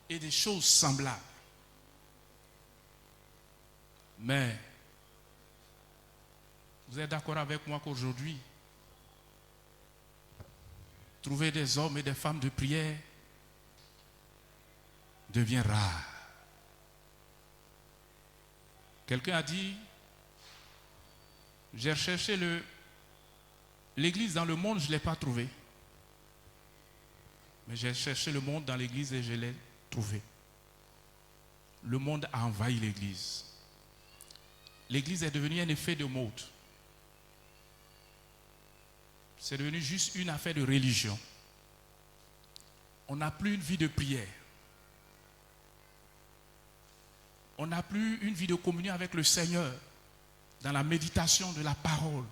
et des choses semblables. Mais vous êtes d'accord avec moi qu'aujourd'hui, trouver des hommes et des femmes de prière devient rare. Quelqu'un a dit, j'ai recherché l'église dans le monde, je ne l'ai pas trouvé. Mais j'ai cherché le monde dans l'église et je l'ai trouvé. Le monde a envahi l'église. L'église est devenue un effet de mode. C'est devenu juste une affaire de religion. On n'a plus une vie de prière. On n'a plus une vie de communion avec le Seigneur dans la méditation de la parole.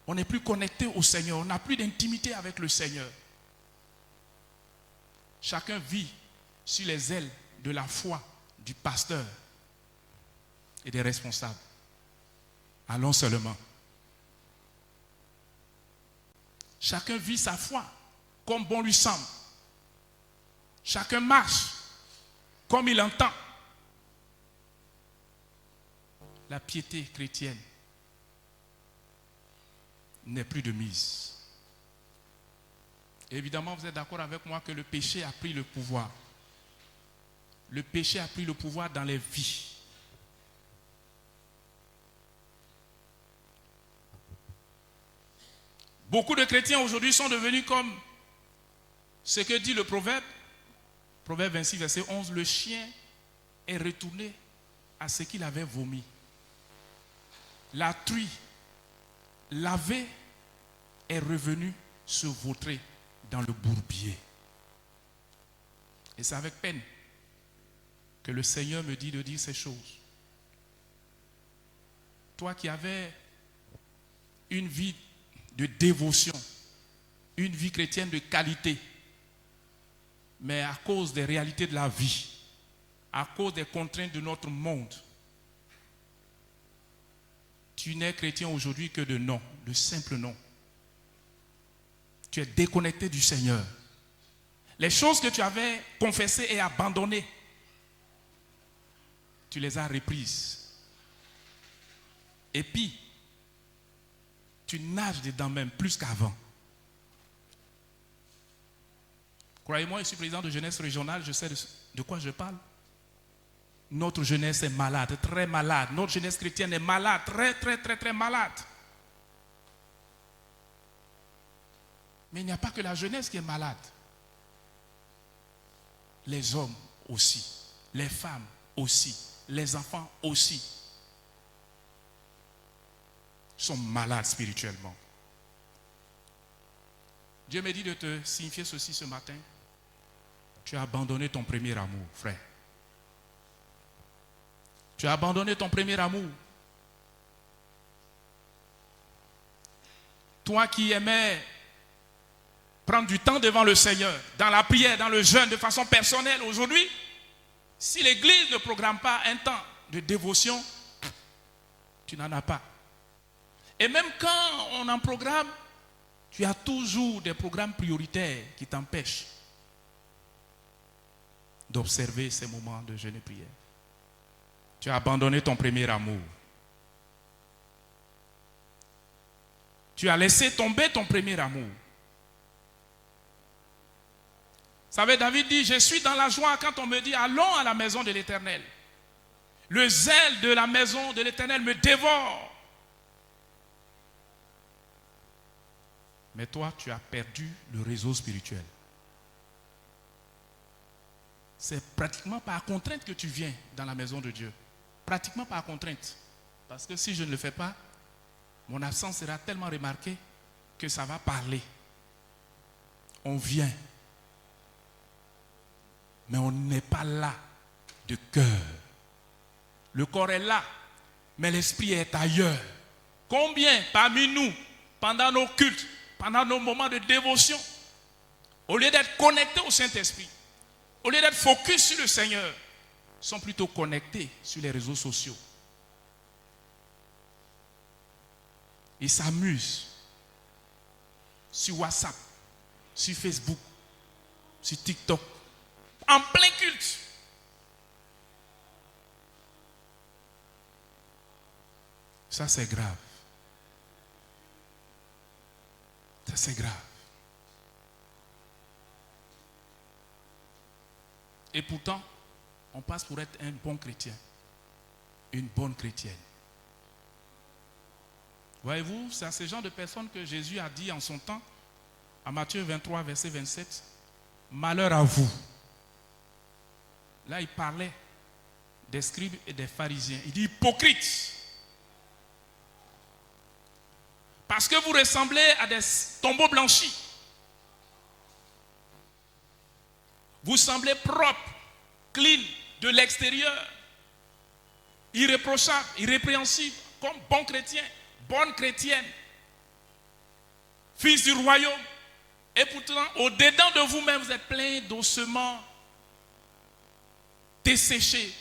On n'est plus connecté au Seigneur. On n'a plus d'intimité avec le Seigneur. Chacun vit sur les ailes de la foi du pasteur et des responsables. Allons seulement. Chacun vit sa foi comme bon lui semble. Chacun marche comme il entend. La piété chrétienne n'est plus de mise. Évidemment, vous êtes d'accord avec moi que le péché a pris le pouvoir. Le péché a pris le pouvoir dans les vies. Beaucoup de chrétiens aujourd'hui sont devenus comme ce que dit le proverbe. Proverbe 26, verset 11. Le chien est retourné à ce qu'il avait vomi. La truie lavée est revenue se vautrer dans le bourbier. Et c'est avec peine que le Seigneur me dit de dire ces choses. Toi qui avais une vie de dévotion, une vie chrétienne de qualité, mais à cause des réalités de la vie, à cause des contraintes de notre monde, tu n'es chrétien aujourd'hui que de nom, de simple nom. Tu es déconnecté du Seigneur. Les choses que tu avais confessées et abandonnées, tu les as reprises. Et puis, tu nages dedans même plus qu'avant. Croyez-moi, je suis président de jeunesse régionale, je sais de quoi je parle. Notre jeunesse est malade, très malade. Notre jeunesse chrétienne est malade, très malade. Mais il n'y a pas que la jeunesse qui est malade. Les hommes aussi, les femmes aussi, les enfants aussi sont malades spirituellement. Dieu me dit de te signifier ceci ce matin. Tu as abandonné ton premier amour, frère. Tu as abandonné ton premier amour. Toi qui aimais prendre du temps devant le Seigneur, dans la prière, dans le jeûne, de façon personnelle, aujourd'hui, si l'Église ne programme pas un temps de dévotion, tu n'en as pas. Et même quand on en programme, tu as toujours des programmes prioritaires qui t'empêchent d'observer ces moments de jeûne et prière. Tu as abandonné ton premier amour. Tu as laissé tomber ton premier amour. Vous savez, David dit, je suis dans la joie quand on me dit, allons à la maison de l'Éternel. Le zèle de la maison de l'Éternel me dévore. Mais toi, tu as perdu le réseau spirituel. C'est pratiquement par contrainte que tu viens dans la maison de Dieu. Pratiquement par contrainte. Parce que si je ne le fais pas, mon absence sera tellement remarquée que ça va parler. On vient. Mais on n'est pas là de cœur. Le corps est là, mais l'esprit est ailleurs. Combien parmi nous, pendant nos cultes, pendant nos moments de dévotion, au lieu d'être connectés au Saint-Esprit, au lieu d'être focus sur le Seigneur, sont plutôt connectés sur les réseaux sociaux. Ils s'amusent sur WhatsApp, sur Facebook, sur TikTok, en plein culte. Ça, c'est grave. Ça, c'est grave. Et pourtant, on passe pour être un bon chrétien, une bonne chrétienne. Voyez-vous, c'est à ce genre de personnes que Jésus a dit en son temps, à Matthieu 23, verset 27, « Malheur à vous ». Là, il parlait des scribes et des pharisiens. Il dit « hypocrites ». Parce que vous ressemblez à des tombeaux blanchis. Vous semblez propre, clean de l'extérieur, irréprochable, irrépréhensible, comme bon chrétien, bonne chrétienne, fils du royaume. Et pourtant, au-dedans de vous-même, vous êtes plein d'ossements desséchés,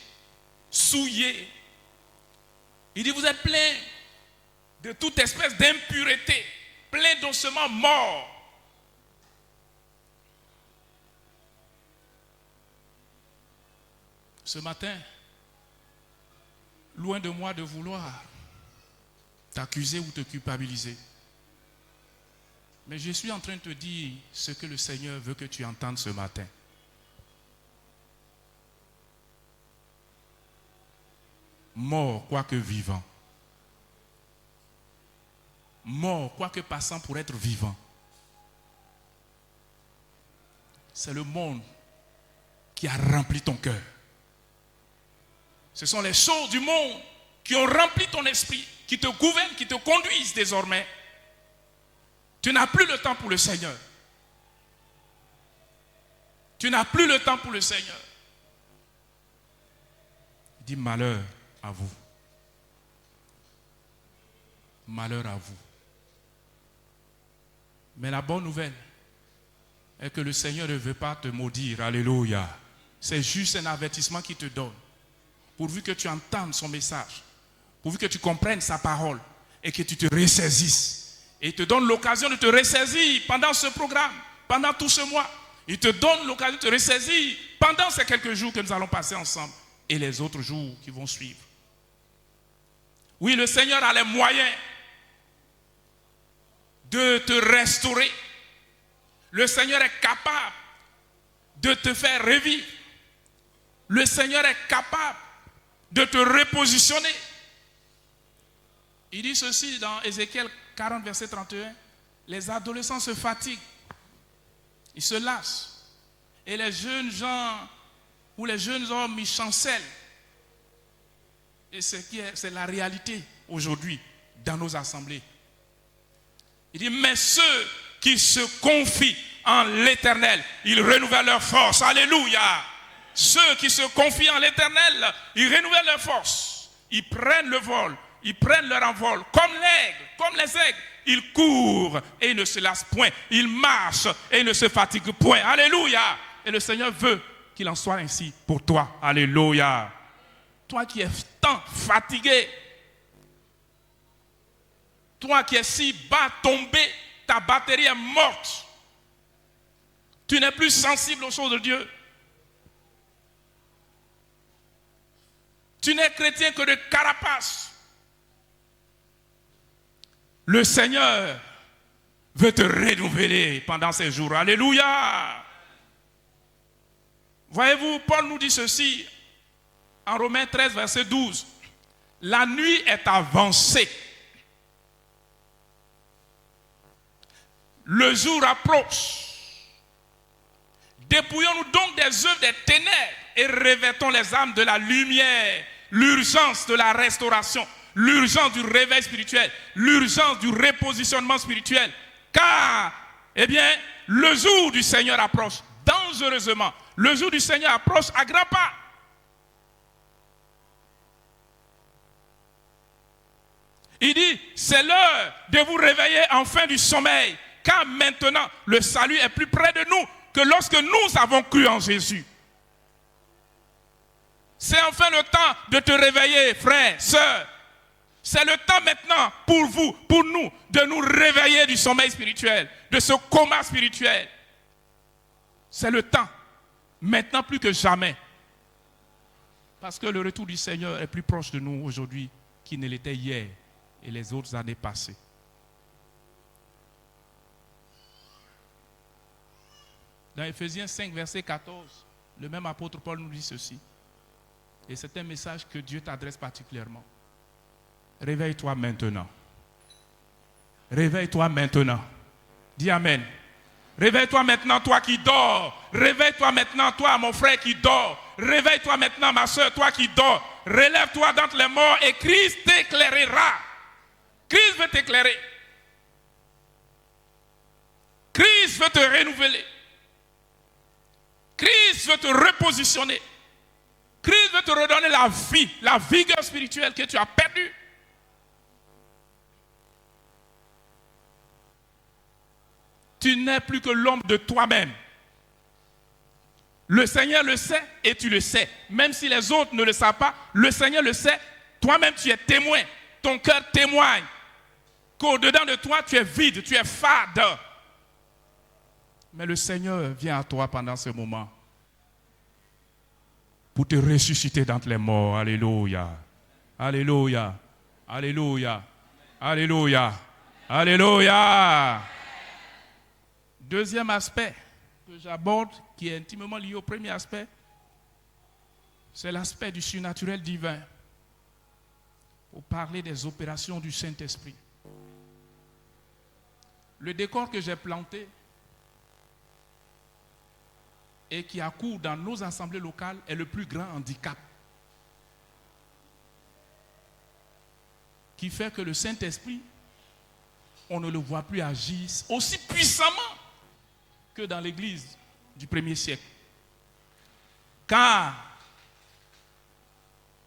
souillés. Il dit, vous êtes plein de toute espèce d'impureté, plein d'ossements morts. Ce matin, loin de moi de vouloir t'accuser ou te culpabiliser, mais je suis en train de te dire ce que le Seigneur veut que tu entendes ce matin. Mort, quoique vivant. Mort, quoique passant pour être vivant. C'est le monde qui a rempli ton cœur. Ce sont les choses du monde qui ont rempli ton esprit, qui te gouvernent, qui te conduisent désormais. Tu n'as plus le temps pour le Seigneur. Tu n'as plus le temps pour le Seigneur. Il dit malheur à vous. Malheur à vous. Mais la bonne nouvelle est que le Seigneur ne veut pas te maudire. Alléluia. C'est juste un avertissement qu'il te donne. Pourvu que tu entendes son message. Pourvu que tu comprennes sa parole. Et que tu te ressaisisses. Et il te donne l'occasion de te ressaisir pendant ce programme. Pendant tout ce mois. Il te donne l'occasion de te ressaisir pendant ces quelques jours que nous allons passer ensemble. Et les autres jours qui vont suivre. Oui, le Seigneur a les moyens de te restaurer. Le Seigneur est capable de te faire revivre. Le Seigneur est capable de te repositionner. Il dit ceci dans Ézéchiel 40, verset 31. Les adolescents se fatiguent. Ils se lassent. Et les jeunes gens ou les jeunes hommes, ils chancellent. Et c'est la réalité aujourd'hui dans nos assemblées. Il dit, mais ceux qui se confient en l'Éternel, ils renouvellent leur force. Alléluia. Ceux qui se confient en l'Éternel, ils renouvellent leur force. Ils prennent le vol, ils prennent leur envol, comme l'aigle, comme les aigles. Ils courent et ils ne se lassent point. Ils marchent et ils ne se fatiguent point. Alléluia. Et le Seigneur veut qu'il en soit ainsi pour toi. Alléluia. Toi qui es tant fatigué, toi qui es si bas tombé, ta batterie est morte. Tu n'es plus sensible aux choses de Dieu. Tu n'es chrétien que de carapace. Le Seigneur veut te renouveler pendant ces jours. Alléluia. Voyez-vous, Paul nous dit ceci en Romains 13, verset 12. La nuit est avancée. Le jour approche. Dépouillons-nous donc des œuvres des ténèbres et revêtons les âmes de la lumière. L'urgence de la restauration, l'urgence du réveil spirituel, l'urgence du repositionnement spirituel. Car, eh bien, le jour du Seigneur approche dangereusement. Le jour du Seigneur approche à grands pas. Il dit, c'est l'heure de vous réveiller enfin du sommeil. Car maintenant, le salut est plus près de nous que lorsque nous avons cru en Jésus. C'est enfin le temps de te réveiller, frère, sœur. C'est le temps maintenant pour vous, pour nous, de nous réveiller du sommeil spirituel, de ce coma spirituel. C'est le temps. Maintenant plus que jamais. Parce que le retour du Seigneur est plus proche de nous aujourd'hui qu'il ne l'était hier et les autres années passées. Dans Éphésiens 5, verset 14, le même apôtre Paul nous dit ceci. Et c'est un message que Dieu t'adresse particulièrement. Réveille-toi maintenant. Réveille-toi maintenant. Dis Amen. Réveille-toi maintenant, toi qui dors. Réveille-toi maintenant, toi, mon frère qui dort. Réveille-toi maintenant, ma soeur, toi qui dors. Relève-toi d'entre les morts et Christ t'éclairera. Christ veut t'éclairer. Christ veut te renouveler. Christ veut te repositionner. Christ veut te redonner la vigueur spirituelle que tu as perdue. Tu n'es plus que l'homme de toi-même. Le Seigneur le sait et tu le sais. Même si les autres ne le savent pas, le Seigneur le sait. Toi-même, tu es témoin. Ton cœur témoigne qu'au-dedans de toi, tu es vide, tu es fade. Mais le Seigneur vient à toi pendant ce moment pour te ressusciter d'entre les morts. Alléluia. Alléluia. Alléluia. Alléluia. Alléluia. Deuxième aspect que j'aborde, qui est intimement lié au premier aspect, c'est l'aspect du surnaturel divin. Pour parler des opérations du Saint-Esprit. Le décor que j'ai planté et qui accourt dans nos assemblées locales est le plus grand handicap. Qui fait que le Saint-Esprit, on ne le voit plus agir aussi puissamment que dans l'église du 1er siècle. Car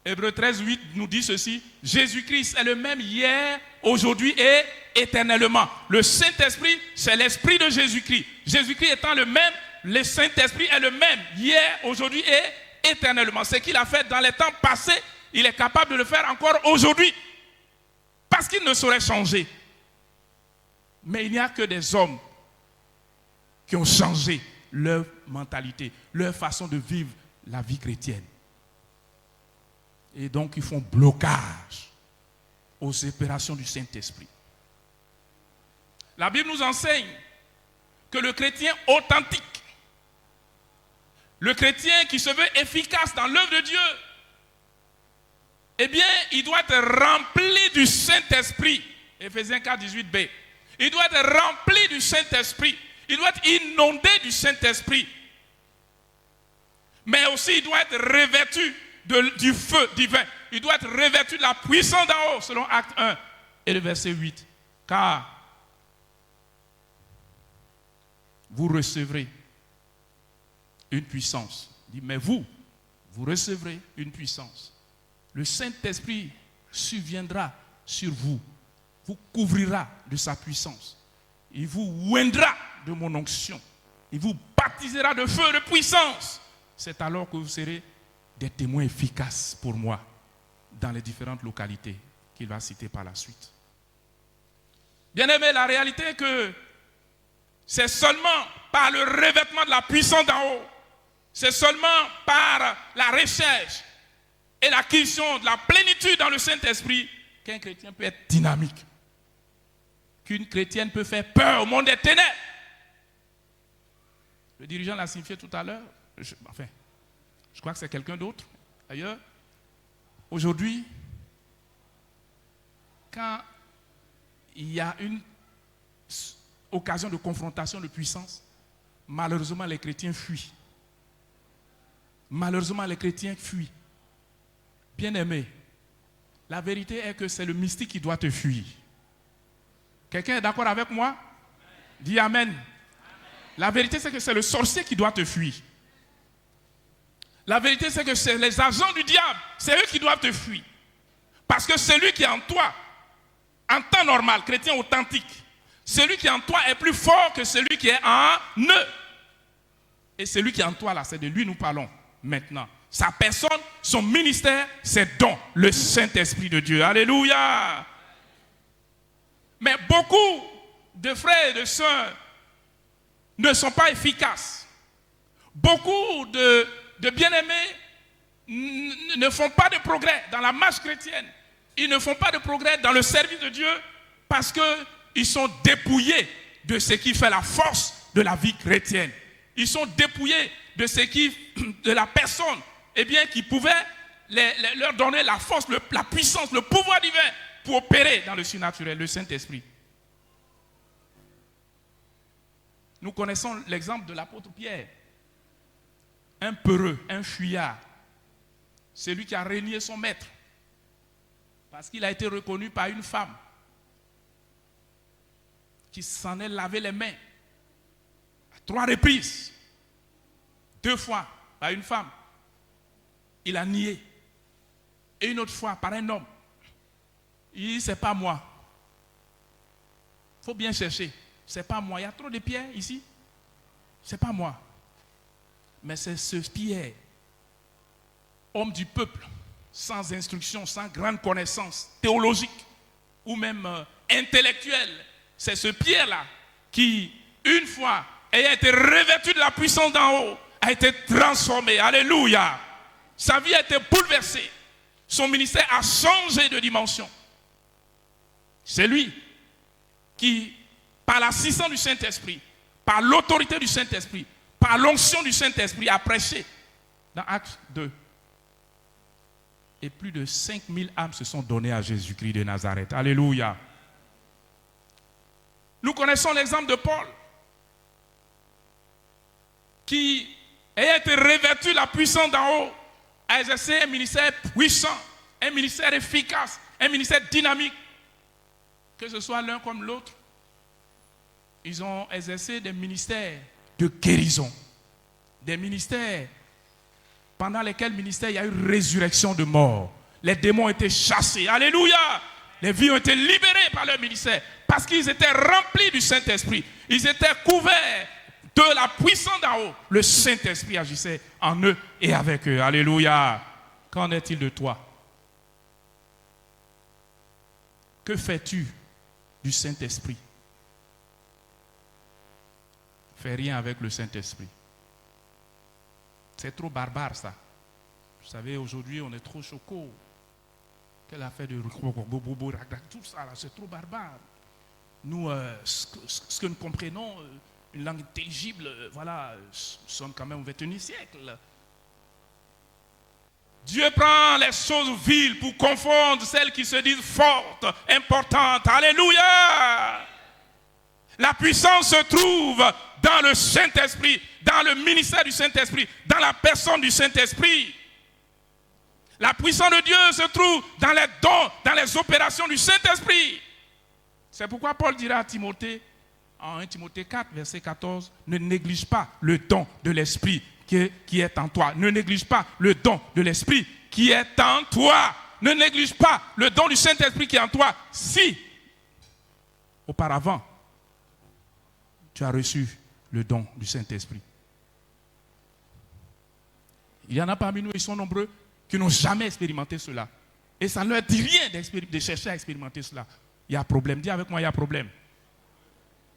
Hébreux 13, 8 nous dit ceci, Jésus-Christ est le même hier, aujourd'hui et éternellement. Le Saint-Esprit, c'est l'Esprit de Jésus-Christ. Jésus-Christ étant le même, le Saint-Esprit est le même hier, aujourd'hui et éternellement. Ce qu'il a fait dans les temps passés, il est capable de le faire encore aujourd'hui. Parce qu'il ne saurait changer. Mais il n'y a que des hommes qui ont changé leur mentalité, leur façon de vivre la vie chrétienne. Et donc, ils font blocage aux opérations du Saint-Esprit. La Bible nous enseigne que le chrétien authentique, le chrétien qui se veut efficace dans l'œuvre de Dieu, eh bien, il doit être rempli du Saint-Esprit. Éphésiens 4, 18b. Il doit être rempli du Saint-Esprit. Il doit être inondé du Saint-Esprit. Mais aussi, il doit être revêtu du feu divin. Il doit être revêtu de la puissance d'en haut, selon Acte 1 et le verset 8. Car vous recevrez une puissance. Il dit, mais vous recevrez une puissance. Le Saint-Esprit surviendra sur vous, vous couvrira de sa puissance. Il vous oindra de mon onction. Il vous baptisera de feu et de puissance. C'est alors que vous serez des témoins efficaces pour moi dans les différentes localités qu'il va citer par la suite. Bien-aimés, la réalité est que c'est seulement par le revêtement de la puissance d'en haut, c'est seulement par la recherche et l'acquisition de la plénitude dans le Saint-Esprit qu'un chrétien peut être dynamique, qu'une chrétienne peut faire peur au monde des ténèbres. Le dirigeant l'a signifié tout à l'heure, je crois que c'est quelqu'un d'autre, d'ailleurs. Aujourd'hui, quand il y a une occasion de confrontation de puissance, malheureusement les chrétiens fuient. Malheureusement les chrétiens fuient. Bien-aimé, la vérité est que c'est le mystique qui doit te fuir. Quelqu'un est d'accord avec moi? Dis Amen. La vérité, c'est que c'est le sorcier qui doit te fuir. La vérité, c'est que c'est les agents du diable, c'est eux qui doivent te fuir. Parce que celui qui est en toi, en temps normal, chrétien authentique, celui qui est en toi est plus fort que celui qui est en eux. Et celui qui est en toi, là, c'est de lui nous parlons maintenant. Sa personne, son ministère, ses dons, le Saint-Esprit de Dieu. Alléluia! Mais beaucoup de frères et de sœurs ne sont pas efficaces Beaucoup de bien-aimés ne font pas de progrès dans la marche chrétienne. Ils ne font pas de progrès dans le service de Dieu parce qu'ils sont dépouillés de ce qui fait la force de la vie chrétienne. Ils sont dépouillés de la personne qui pouvait leur donner la force, la puissance, le pouvoir divin pour opérer dans le surnaturel, le Saint-Esprit. Nous connaissons l'exemple de l'apôtre Pierre. Un peureux, un fuyard. Celui qui a renié son maître. Parce qu'il a été reconnu par une femme qui s'en est lavé les mains à 3 reprises. 2 fois par une femme. Il a nié. Et une autre fois par un homme. Il dit, c'est pas moi. Il faut bien chercher. C'est pas moi. Il y a trop de pierres ici. C'est pas moi. Mais c'est ce Pierre, homme du peuple, sans instruction, sans grande connaissance théologique ou même intellectuelle. C'est ce Pierre-là qui, une fois, ayant été revêtu de la puissance d'en haut, a été transformé. Alléluia. Sa vie a été bouleversée. Son ministère a changé de dimension. C'est lui qui, par l'assistance du Saint-Esprit, par l'autorité du Saint-Esprit, par l'onction du Saint-Esprit, a prêché dans Actes 2. Et plus de 5000 âmes se sont données à Jésus-Christ de Nazareth. Alléluia. Nous connaissons l'exemple de Paul, qui, ayant été revêtu de la puissance d'en haut, a exercé un ministère puissant, un ministère efficace, un ministère dynamique. Que ce soit l'un comme l'autre, ils ont exercé des ministères de guérison, des ministères pendant lesquels il y a eu résurrection de mort. Les démons ont été chassés. Alléluia. Les vies ont été libérées par leur ministère parce qu'ils étaient remplis du Saint-Esprit. Ils étaient couverts de la puissance d'en haut. Le Saint-Esprit agissait en eux et avec eux. Alléluia. Qu'en est-il de toi? Que fais-tu du Saint-Esprit? Fais rien avec le Saint-Esprit. C'est trop barbare ça. Vous savez, aujourd'hui on est trop choco. Quelle affaire de tout ça là, c'est trop barbare. Nous, ce que nous comprenons, une langue intelligible, voilà, nous sommes quand même au XXIe siècle. Dieu prend les choses viles pour confondre celles qui se disent fortes, importantes. Alléluia! La puissance se trouve dans le Saint-Esprit, dans le ministère du Saint-Esprit, dans la personne du Saint-Esprit. La puissance de Dieu se trouve dans les dons, dans les opérations du Saint-Esprit. C'est pourquoi Paul dira à Timothée, en 1 Timothée 4, verset 14, ne néglige pas le don de l'Esprit qui est en toi. Ne néglige pas le don de l'Esprit qui est en toi. Ne néglige pas le don du Saint-Esprit qui est en toi. Si, auparavant, tu as reçu le don du Saint-Esprit. Il y en a parmi nous, ils sont nombreux, qui n'ont jamais expérimenté cela. Et ça ne leur dit rien de chercher à expérimenter cela. Il y a problème. Dis avec moi, il y a problème.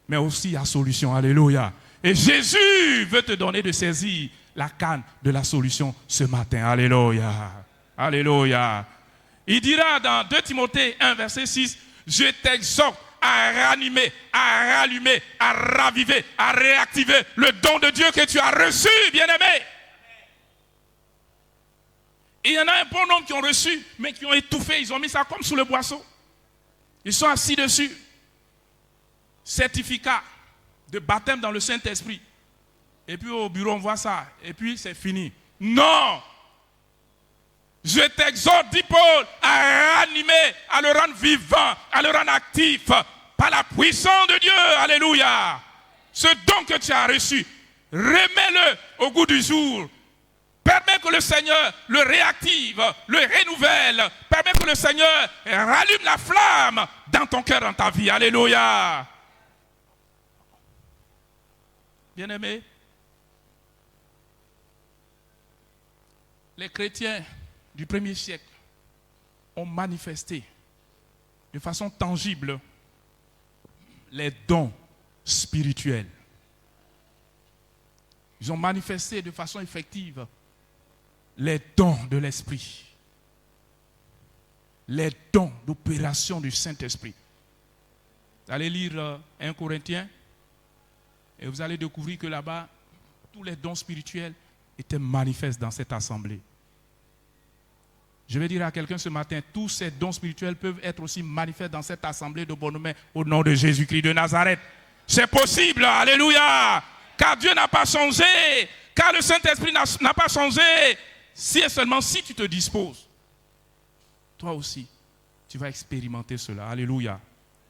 Mais aussi, il y a solution. Alléluia. Et Jésus veut te donner de saisir la canne de la solution ce matin. Alléluia. Alléluia. Il dira dans 2 Timothée 1, verset 6, je t'exhorte à ranimer, à rallumer, à raviver, à réactiver le don de Dieu que tu as reçu, bien-aimé. Il y en a un bon nombre qui ont reçu, mais qui ont étouffé. Ils ont mis ça comme sous le boisseau. Ils sont assis dessus. Certificat de baptême dans le Saint-Esprit. Et puis au bureau, on voit ça. Et puis c'est fini. Non! Je t'exhorte, dit Paul, à ranimer, à le rendre vivant, à le rendre actif, par la puissance de Dieu. Alléluia! Ce don que tu as reçu, remets-le au goût du jour. Permets que le Seigneur le réactive, le renouvelle. Permets que le Seigneur rallume la flamme dans ton cœur, dans ta vie. Alléluia. Bien-aimés, les chrétiens du 1er siècle ont manifesté de façon tangible les dons spirituels. ils ont manifesté de façon effective les dons de l'Esprit. Les dons d'opération du Saint-Esprit. Vous allez lire 1 Corinthiens et vous allez découvrir que là-bas, tous les dons spirituels étaient manifestes dans cette assemblée. Je vais dire à quelqu'un ce matin, tous ces dons spirituels peuvent être aussi manifestes dans cette assemblée de bonhommes au nom de Jésus-Christ de Nazareth. C'est possible, alléluia, car Dieu n'a pas changé, car le Saint-Esprit n'a pas changé, si et seulement si tu te disposes. Toi aussi, tu vas expérimenter cela, alléluia.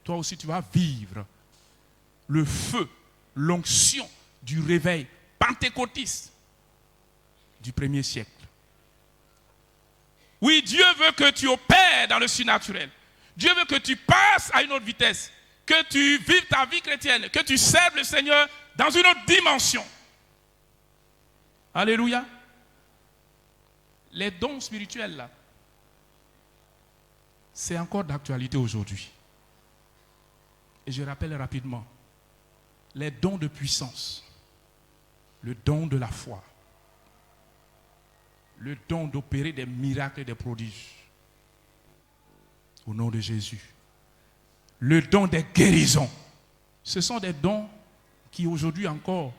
Toi aussi, tu vas vivre le feu, l'onction du réveil pentecôtiste du 1er siècle. Oui, Dieu veut que tu opères dans le surnaturel. Dieu veut que tu passes à une autre vitesse, que tu vives ta vie chrétienne, que tu serves le Seigneur dans une autre dimension. Alléluia. Les dons spirituels, là, c'est encore d'actualité aujourd'hui. Et je rappelle rapidement, les dons de puissance, le don de la foi, le don d'opérer des miracles et des prodiges, au nom de Jésus, le don des guérisons, ce sont des dons qui aujourd'hui encore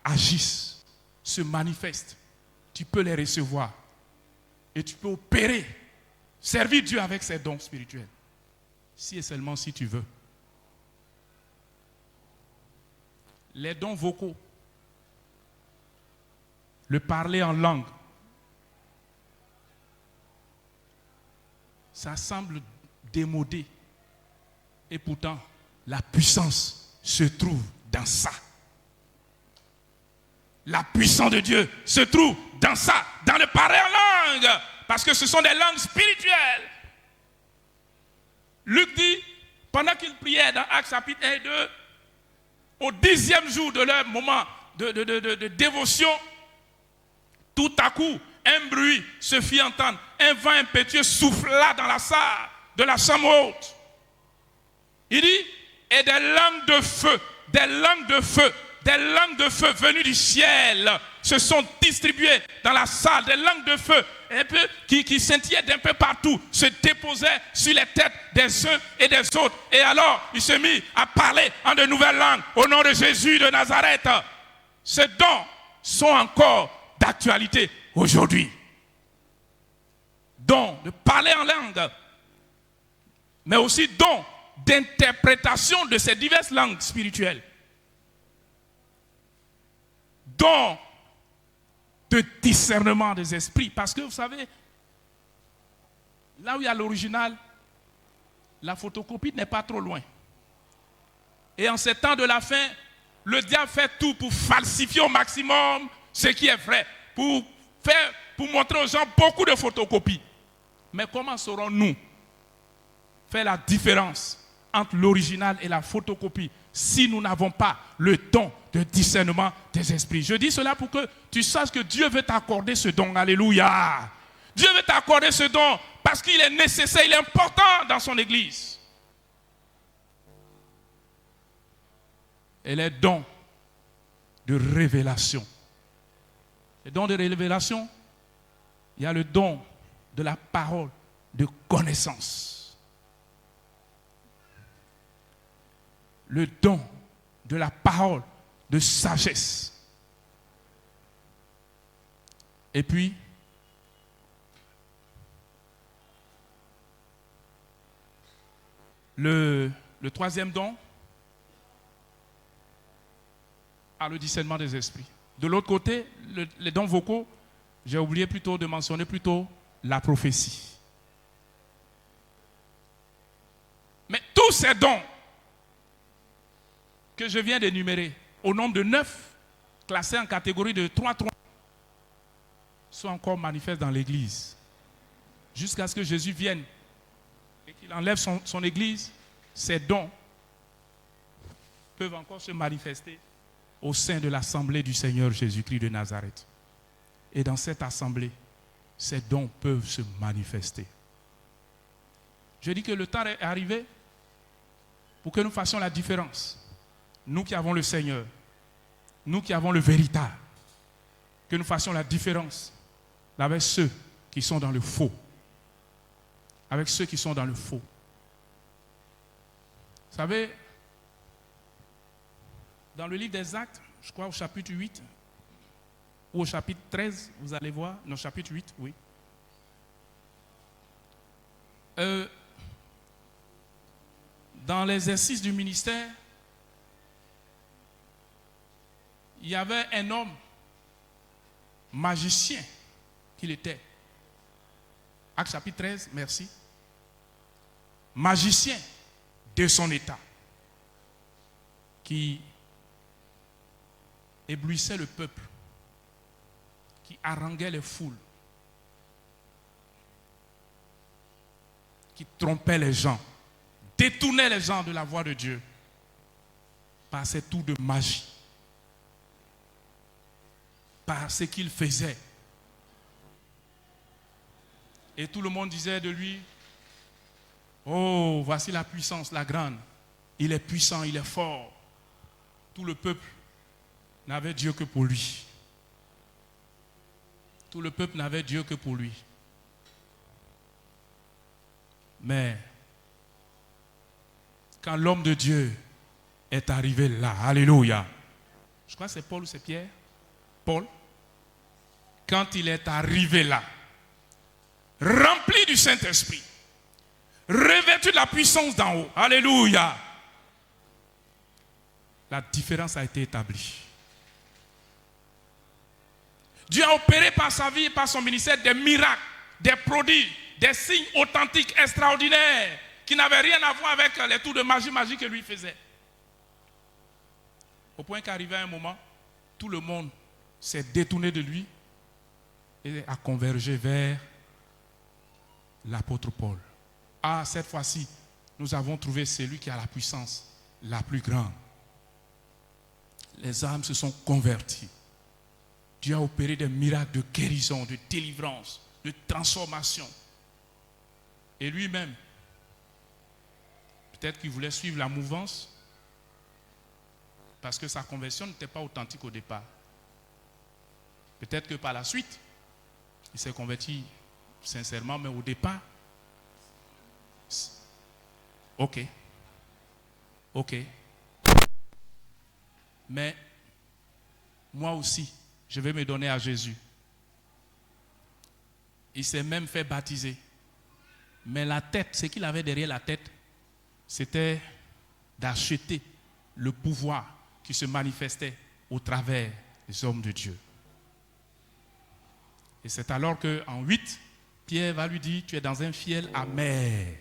agissent, se manifestent. Tu peux les recevoir et tu peux opérer, servir Dieu avec ces dons spirituels. Si et seulement si tu veux. Les dons vocaux, le parler en langue, ça semble démodé. Et pourtant, la puissance se trouve dans ça. La puissance de Dieu se trouve dans ça, dans le parler en langue, parce que ce sont des langues spirituelles. Luc dit, pendant qu'ils priaient dans Actes chapitre 1 et 2, au 10e jour de leur moment de dévotion, tout à coup, un bruit se fit entendre. Un vent impétueux souffla dans la salle de la chambre haute. Il dit, et des langues de feu, des langues de feu, des langues de feu venues du ciel se sont distribuées dans la salle, des langues de feu un peu, qui scintillaient d'un peu partout, se déposaient sur les têtes des uns et des autres. Et alors, il se mit à parler en de nouvelles langues au nom de Jésus de Nazareth. Ces dons sont encore d'actualité aujourd'hui. Dons de parler en langue, mais aussi dons d'interprétation de ces diverses langues spirituelles. Dons de discernement des esprits. Parce que vous savez, là où il y a l'original, la photocopie n'est pas trop loin. Et en ces temps de la fin, le diable fait tout pour falsifier au maximum ce qui est vrai, pour montrer aux gens beaucoup de photocopies. Mais comment saurons-nous faire la différence entre l'original et la photocopie si nous n'avons pas le don de discernement des esprits? Je dis cela pour que tu saches que Dieu veut t'accorder ce don. Alléluia. Dieu veut t'accorder ce don parce qu'il est nécessaire, il est important dans son église. Et les dons de révélation. Les dons de révélation, il y a le don de la parole de connaissance. Le don de la parole de sagesse. Et puis, le troisième don, le discernement des esprits. De l'autre côté, les dons vocaux, j'ai oublié plutôt de mentionner plutôt la prophétie. Mais tous ces dons que je viens d'énumérer, au nombre de 9, classés en catégorie de 3, sont encore manifestes dans l'Église. Jusqu'à ce que Jésus vienne et qu'il enlève son Église, ces dons peuvent encore se manifester au sein de l'assemblée du Seigneur Jésus-Christ de Nazareth. Et dans cette assemblée, ces dons peuvent se manifester. Je dis que le temps est arrivé pour que nous fassions la différence. Nous qui avons le Seigneur, nous qui avons le véritable, que nous fassions la différence avec ceux qui sont dans le faux. Avec ceux qui sont dans le faux. Vous savez, dans le livre des Actes, je crois au chapitre 8, ou au chapitre 13, vous allez voir, non, chapitre 8, oui. Dans l'exercice du ministère, il y avait un homme magicien qu'il était. Acte chapitre 13, merci. Magicien de son état, qui éblouissait le peuple, qui haranguait les foules, qui trompait les gens, détournait les gens de la voie de Dieu par ses tours de magie, par ce qu'il faisait. Et tout le monde disait de lui, oh, voici la puissance, la grande. Il est puissant, il est fort. Tout le peuple n'avait Dieu que pour lui. Tout le peuple n'avait Dieu que pour lui. Mais quand l'homme de Dieu est arrivé là, alléluia. Je crois que c'est Paul ou c'est Pierre. Paul. Quand il est arrivé là, rempli du Saint-Esprit, revêtu de la puissance d'en haut, alléluia, la différence a été établie. Dieu a opéré par sa vie et par son ministère des miracles, des prodiges, des signes authentiques, extraordinaires, qui n'avaient rien à voir avec les tours de magie que lui faisait. Au point qu'arrivé à un moment, tout le monde s'est détourné de lui et a convergé vers l'apôtre Paul. Ah, cette fois-ci, nous avons trouvé celui qui a la puissance la plus grande. Les âmes se sont converties. Dieu a opéré des miracles de guérison, de délivrance, de transformation. Et lui-même, peut-être qu'il voulait suivre la mouvance, parce que sa conversion n'était pas authentique au départ. Peut-être que par la suite, il s'est converti sincèrement, mais au départ, ok. Mais moi aussi, je vais me donner à Jésus. Il s'est même fait baptiser. Mais la tête, ce qu'il avait derrière la tête, c'était d'acheter le pouvoir qui se manifestait au travers des hommes de Dieu. Et c'est alors qu'en 8, Pierre va lui dire, tu es dans un fiel amer.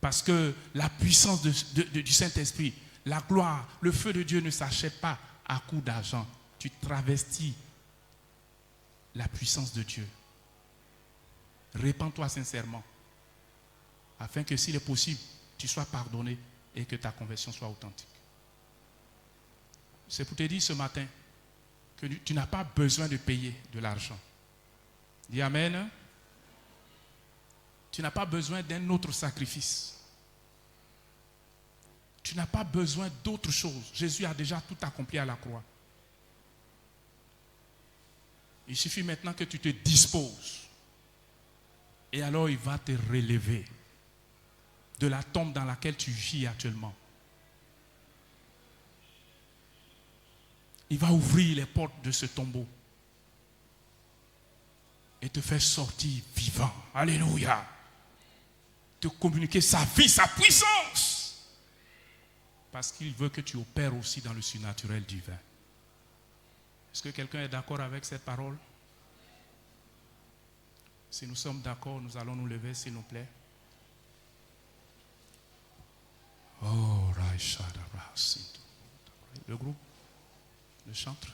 Parce que la puissance du Saint-Esprit, la gloire, le feu de Dieu ne s'achète pas à coup d'argent. Tu travestis la puissance de Dieu. Répands-toi sincèrement, afin que s'il est possible, tu sois pardonné et que ta conversion soit authentique. C'est pour te dire ce matin que tu n'as pas besoin de payer de l'argent. Dis Amen. Tu n'as pas besoin d'un autre sacrifice. Tu n'as pas besoin d'autre chose. Jésus a déjà tout accompli à la croix. Il suffit maintenant que tu te disposes. Et alors il va te relever de la tombe dans laquelle tu vis actuellement. Il va ouvrir les portes de ce tombeau et te faire sortir vivant. Alléluia. Te communiquer sa vie, sa puissance. Parce qu'il veut que tu opères aussi dans le surnaturel divin. Est-ce que quelqu'un est d'accord avec cette parole? Si nous sommes d'accord, nous allons nous lever, s'il nous plaît. Oh, le groupe, le chantre.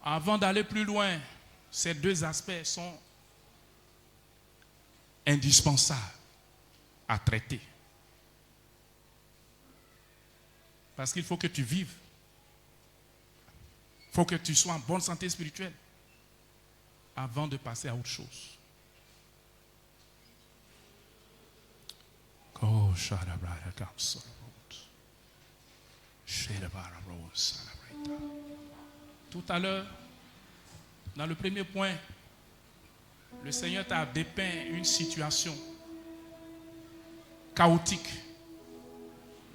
Avant d'aller plus loin, ces deux aspects sont indispensables à traiter. Parce qu'il faut que tu vives. Il faut que tu sois en bonne santé spirituelle avant de passer à autre chose. Oh, tout à l'heure, dans le premier point, le Seigneur t'a dépeint une situation chaotique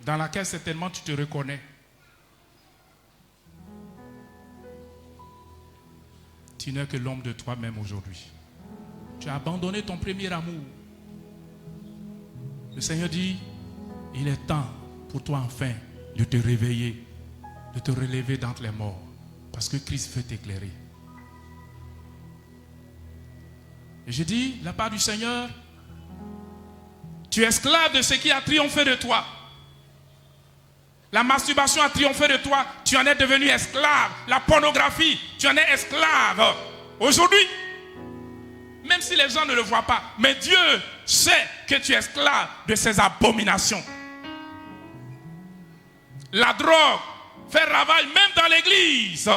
dans laquelle certainement tu te reconnais. Tu n'es que l'homme de toi-même aujourd'hui. Tu as abandonné ton premier amour. Le Seigneur dit, il est temps pour toi enfin de te réveiller, de te relever d'entre les morts, parce que Christ veut t'éclairer. Et je dis, la part du Seigneur, tu es esclave de ce qui a triomphé de toi. La masturbation a triomphé de toi, tu en es devenu esclave. La pornographie, tu en es esclave. Aujourd'hui, même si les gens ne le voient pas, mais Dieu sait que tu es esclave de ces abominations. La drogue fait ravage même dans l'église,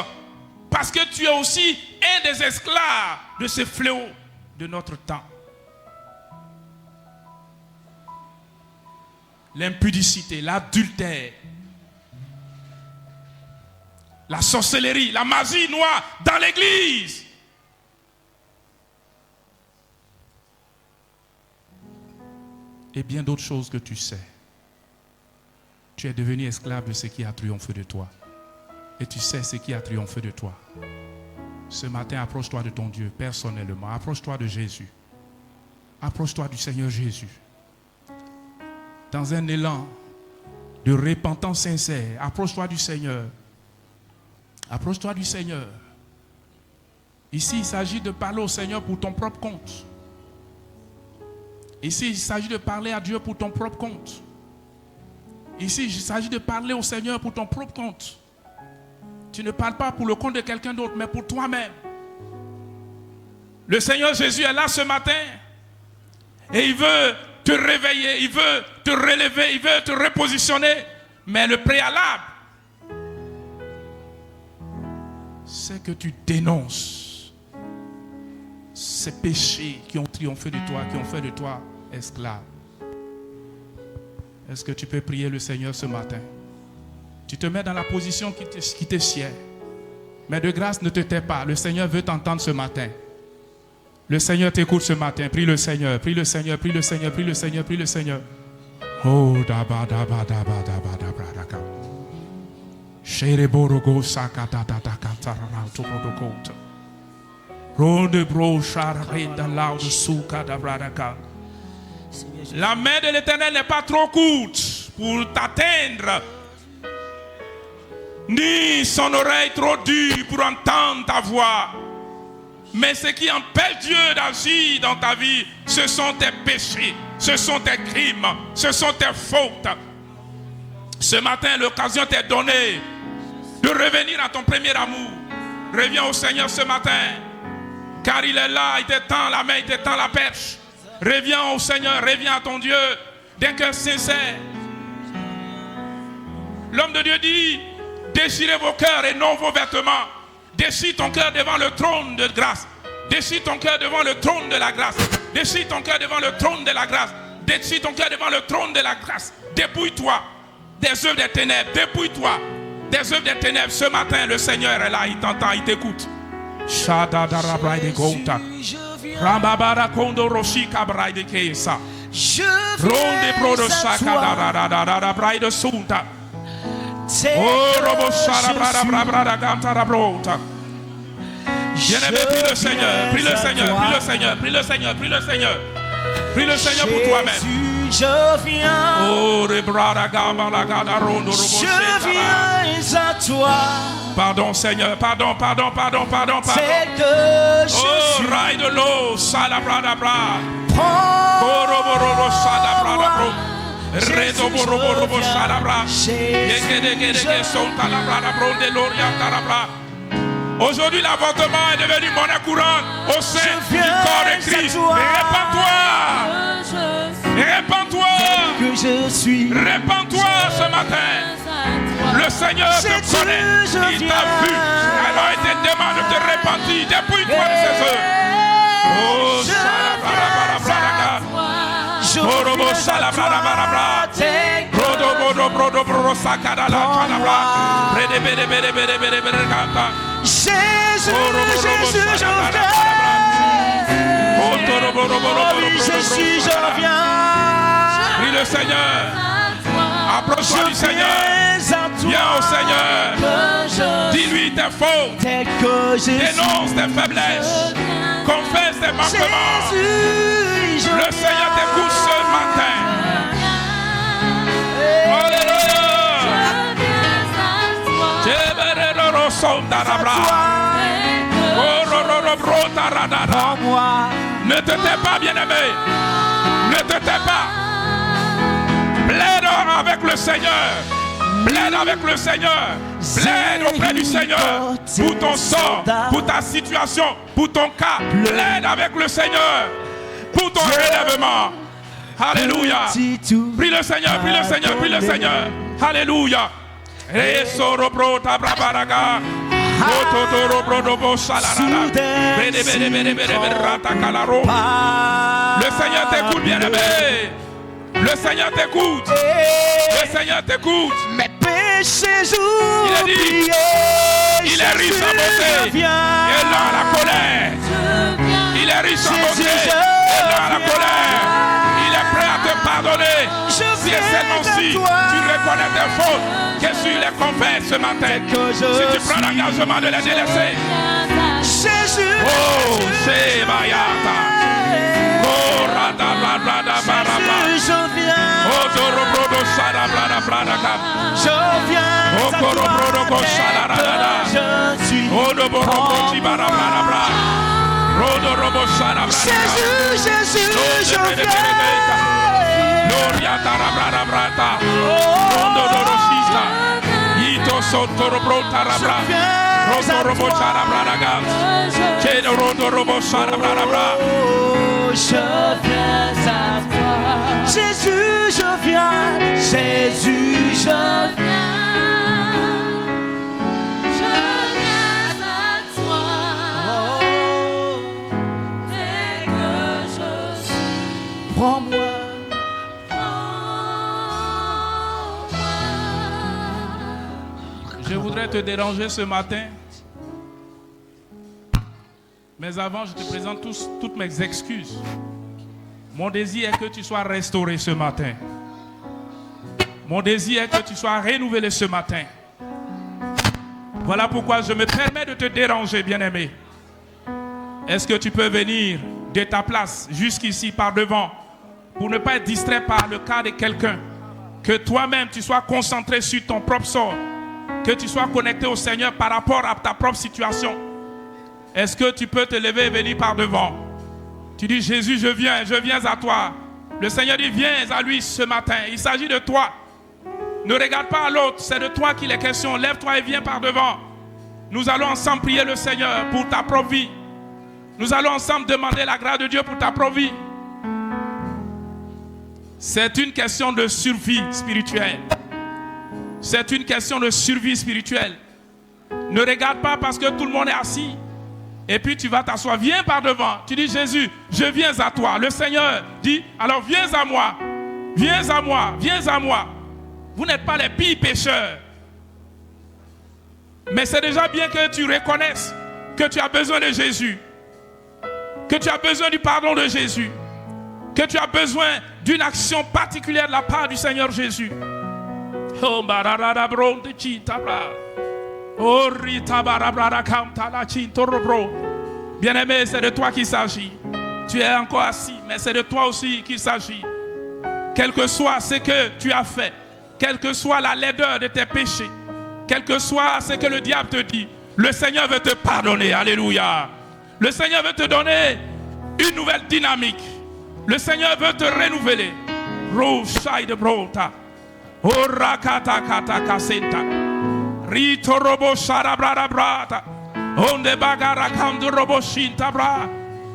parce que tu es aussi un des esclaves de ce fléau de notre temps. L'impudicité, l'adultère, la sorcellerie, la magie noire dans l'église. Et bien d'autres choses que tu sais. Tu es devenu esclave de ce qui a triomphé de toi. Et tu sais ce qui a triomphé de toi. Ce matin, approche-toi de ton Dieu personnellement. Approche-toi de Jésus. Approche-toi du Seigneur Jésus. Dans un élan de repentance sincère, approche-toi du Seigneur. Approche-toi du Seigneur. Ici, il s'agit de parler au Seigneur pour ton propre compte. Ici, il s'agit de parler à Dieu pour ton propre compte. Ici, il s'agit de parler au Seigneur pour ton propre compte. Tu ne parles pas pour le compte de quelqu'un d'autre, mais pour toi-même. Le Seigneur Jésus est là ce matin et il veut te réveiller, il veut te relever, il veut te repositionner. Mais le préalable, c'est que tu dénonces ces péchés qui ont triomphé de toi, qui ont fait de toi esclave. Est-ce que tu peux prier le Seigneur ce matin? Tu te mets dans la position qui te sied. Mais de grâce, ne te tais pas. Le Seigneur veut t'entendre ce matin. Le Seigneur t'écoute ce matin. Prie le Seigneur, prie le Seigneur, prie le Seigneur, prie le Seigneur, prie le Seigneur. Oh, daba, daba, daba, daba, daba, daba. Shereborogo sakatatatakatarautobodokota. Rodebro sharabenda laude suka dabradaka. La main de l'Éternel n'est pas trop courte pour t'atteindre, ni son oreille trop dure pour entendre ta voix. Mais ce qui empêche Dieu d'agir dans ta vie, ce sont tes péchés, ce sont tes crimes, ce sont tes fautes. Ce matin, l'occasion t'est donnée de revenir à ton premier amour. Reviens au Seigneur ce matin, car il est là, il t'étend la main, il t'étend la perche. Reviens au Seigneur, reviens à ton Dieu d'un cœur sincère. L'homme de Dieu dit, déchirez vos cœurs et non vos vêtements. Déchire ton cœur devant le trône de grâce. Déchire ton cœur devant le trône de la grâce. Déchire ton cœur devant le trône de la grâce. Déchire ton cœur devant le trône de la grâce. Dépouille-toi des œuvres des ténèbres. Dépouille-toi des œuvres des ténèbres. Ce matin, le Seigneur est là, il t'entend, il t'écoute. Rambabara kondo roshika braide kesa. Ronde brodo saka braide sunta. Oh robo shara brada gantara brota. Bien-aimé, prie le Seigneur, prie le Seigneur, prie le Seigneur, prie le Seigneur, prie le Seigneur. Prie le Seigneur pour toi-même. Je viens. Oh rebrada gamba la gada rondo robo. Je viens à toi. Pardon Seigneur, pardon. C'est que je oh, suis. raille de l'eau, salabrada bra. Prends Koroboro salabrada bro. Redo Jésus, borobo je salabra. viens. Yeke solta la brada bro de l'Orient talabra. Aujourd'hui, l'avortement est devenu monnaie courante au sein du corps de Christ. Répands-toi. Que je suis. Répands-toi ce matin. Le Seigneur te connaît. Il t'a vu. Alors il te demande de te repentir. Dépouille-toi de ses œuvres. Oh, Je Jésus, je viens. Prie le Seigneur. Approche-toi du Seigneur. Viens au Seigneur. Dis-lui tes fautes. Dénonce tes faiblesses. Confesse tes manquements. Le Seigneur t'écoute ce matin. Alléluia. Ne te tais pas, bien-aimé. Ne te tais pas. Plaide avec le Seigneur. Plaide avec le Seigneur. Plaide auprès du Seigneur pour ton sort, pour ta situation, pour ton cas. Plaide avec le Seigneur pour ton relèvement. Alléluia. Prie le Seigneur, prie le Seigneur, prie le Seigneur. Alléluia. Le Seigneur t'écoute, bien-aimé. Le Seigneur t'écoute. Le Seigneur t'écoute. Mes péchés Il a dit, il est riche en bonté et lent à la colère. Il est riche en bonté et lent à la colère. Il est prêt à te pardonner. Si et seulement si tu reconnais tes fautes, que tu les confesses ce matin. Si tu prends l'engagement de les délaisser. Jésus. Oh, c'est Bayata. Je viens. Je viens. Jésus, Jésus, je viens. Jésus, je viens. Jésus, je viens. Je viens à toi. Dès que je suis. Prends-moi. Je voudrais te déranger ce matin. Mais avant, je te présente toutes mes excuses. Mon désir est que tu sois restauré ce matin. Mon désir est que tu sois renouvelé ce matin. Voilà pourquoi je me permets de te déranger, bien-aimé. Est-ce que tu peux venir de ta place jusqu'ici par devant pour ne pas être distrait par le cas de quelqu'un? Que toi-même tu sois concentré sur ton propre sort. Que tu sois connecté au Seigneur par rapport à ta propre situation. Est-ce que tu peux te lever et venir par devant? Tu dis, Jésus, je viens à toi. Le Seigneur dit, viens à lui ce matin. Il s'agit de toi. Ne regarde pas à l'autre, c'est de toi qu'il est question. Lève-toi et viens par devant. Nous allons ensemble prier le Seigneur pour ta propre vie. Nous allons ensemble demander la grâce de Dieu pour ta propre vie. C'est une question de survie spirituelle. C'est une question de survie spirituelle. Ne regarde pas parce que tout le monde est assis. Et puis tu vas t'asseoir. Viens par devant. Tu dis, Jésus, je viens à toi. Le Seigneur dit, alors viens à moi. Viens à moi. Viens à moi. Vous n'êtes pas les pires pécheurs. Mais c'est déjà bien que tu reconnaisses que tu as besoin de Jésus. Que tu as besoin du pardon de Jésus. Que tu as besoin d'une action particulière de la part du Seigneur Jésus. Bien-aimé, c'est de toi qu'il s'agit. Tu es encore assis, mais c'est de toi aussi qu'il s'agit. Quel que soit ce que tu as fait, quelle que soit la laideur de tes péchés, quel que soit ce que le diable te dit, le Seigneur veut te pardonner. Alléluia. Le Seigneur veut te donner une nouvelle dynamique. Le Seigneur veut te renouveler.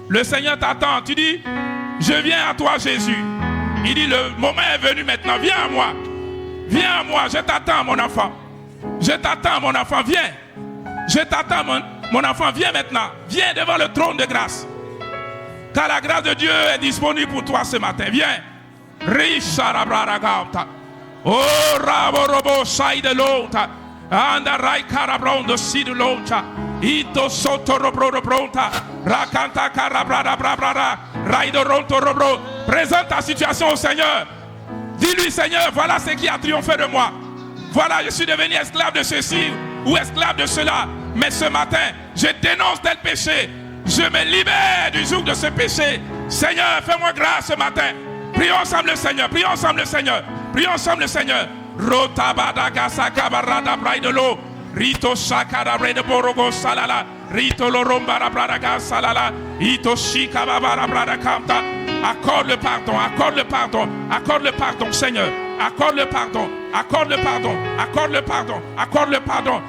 Le Seigneur t'attend. Tu dis, je viens à toi, Jésus. Il dit, le moment est venu maintenant. Viens à moi. Viens à moi. Je t'attends, mon enfant. Je t'attends, mon enfant. Viens. Je t'attends, mon enfant. Viens maintenant. Viens devant le trône de grâce. Car la grâce de Dieu est disponible pour toi ce matin. Viens. Risarabraragauta. Oh, Raborobo side lota. Anda rai carabrondo si de lota. Ito soto robro pronta. Rakanta carabrada brabra. Raido ronto robro. Présente ta situation au Seigneur. Dis-lui, Seigneur, voilà ce qui a triomphé de moi. Voilà, je suis devenu esclave de ceci ou esclave de cela. Mais ce matin, je dénonce tel péché. Je me libère du joug de ce péché. Seigneur, fais-moi grâce ce matin. Prions ensemble le Seigneur. Prions ensemble le Seigneur. Prions ensemble le Seigneur. Rotabadaga sakabarada braidelo. Rito sakara braide borogo salala. Rito lorombara bradaga salala. Ito shikababara bradakamta. Accorde le pardon, accorde le pardon, accorde le pardon, Seigneur. Accorde le pardon, accorde le pardon, accorde le pardon, accorde le pardon.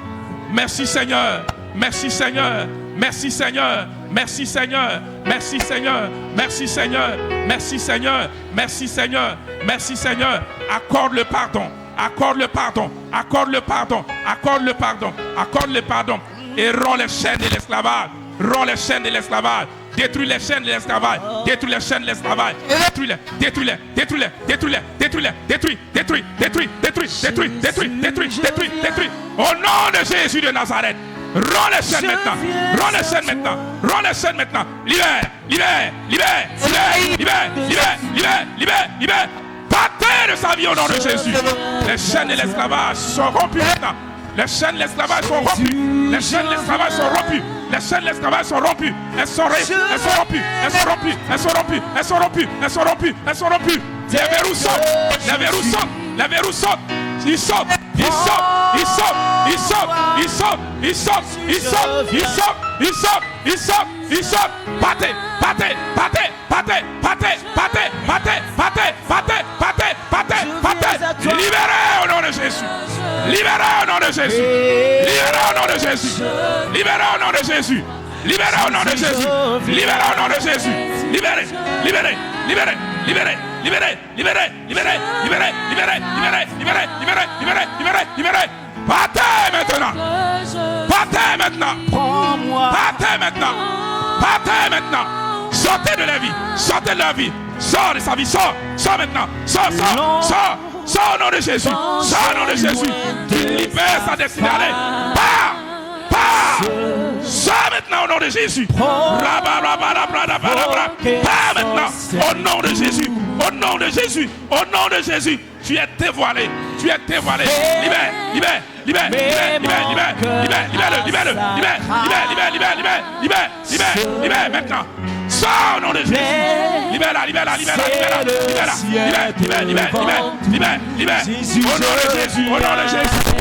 Merci Seigneur, merci Seigneur, merci Seigneur, merci Seigneur, merci Seigneur, merci Seigneur, merci Seigneur, merci Seigneur, merci Seigneur. Accorde le pardon, accorde le pardon, accorde le pardon, accorde le pardon, accorde le pardon. Et romps les chaînes de l'esclavage, romps les chaînes de l'esclavage. Détruis les chaînes de l'esclavage. Détruis les chaînes de l'esclavage. Détruis-les. Détruis-les. Détruis-les. Détruis-les. Détruis-les. Détruis. Détruis. Détruis. Détruis. Détruis. Détruis. Détruis. Détruis. Détruis. Au nom de Jésus de Nazareth. Rends les chaînes maintenant. Rends les chaînes maintenant. Rends les chaînes maintenant. Libère. Libère. Libère. Libère. Libère. Libère. Libère. Libère. Libère. Partez de sa vie au nom de Jésus. Les chaînes de l'esclavage sont rompues maintenant. Les chaînes de l'esclavage sont rompues. Les chaînes de l'esclavage sont rompues. Les chaînes de l'esclavage sont rompues. Elles sont rompues. Elles sont rompues. Elles sont rompues. Elles sont rompues. Elles sont rompues. Elles sont rompues. Les verrous sautent. Les verrous sautent. Les verrous sautent. Ils sautent. Ils sautent. Ils sautent. Ils sautent. Ils sautent. Ils sautent. Ils sautent. Ils sautent. Ils sautent. Ils sautent. Ils sautent. Partez. Partez. Partez. Partez. Partez. Partez. Partez. Partez. Partez. Partez. Partez. Partez. Libérez au nom de Jésus. Libérez au nom de Jésus. Libérez au nom de Jésus. Libérez au nom de Jésus. Libérez au nom de Jésus. Libérez au nom de Jésus. Libérez. Libérez. Libérez. Libérez. Libérez. Libérez. Libérez. Libérez. Libérez. Libérez. Libérez. Libérez. Libérez. Libérez. Libérez. Partez maintenant. Partez maintenant. Partez maintenant. Partez maintenant. Sortez de la vie. Sortez de la vie. Sors de sa vie. Sors. Sors maintenant. Sors. Sors. Sors. Sors au nom de Jésus. Sors au nom de Jésus. Libère sa destinée. Allez. Pars. Pars. Sors maintenant au nom de Jésus. Pars maintenant. Au nom de Jésus. Au nom de Jésus. Au nom de Jésus. Tu es dévoilé. Tu es dévoilé. Libère. Libère. Libère. Libère. Libère. Libère. Libère. Libère. Libère. Libère. Libère. Libère. Libère. Libère. Libère. Libère. Maintenant. Sors au nom de Jésus. Libère-la, libère-la, libère-la, libère-la, libère-la, libère, libère, libère, libère, libère, libère. Au nom de Jésus, au nom de Jésus.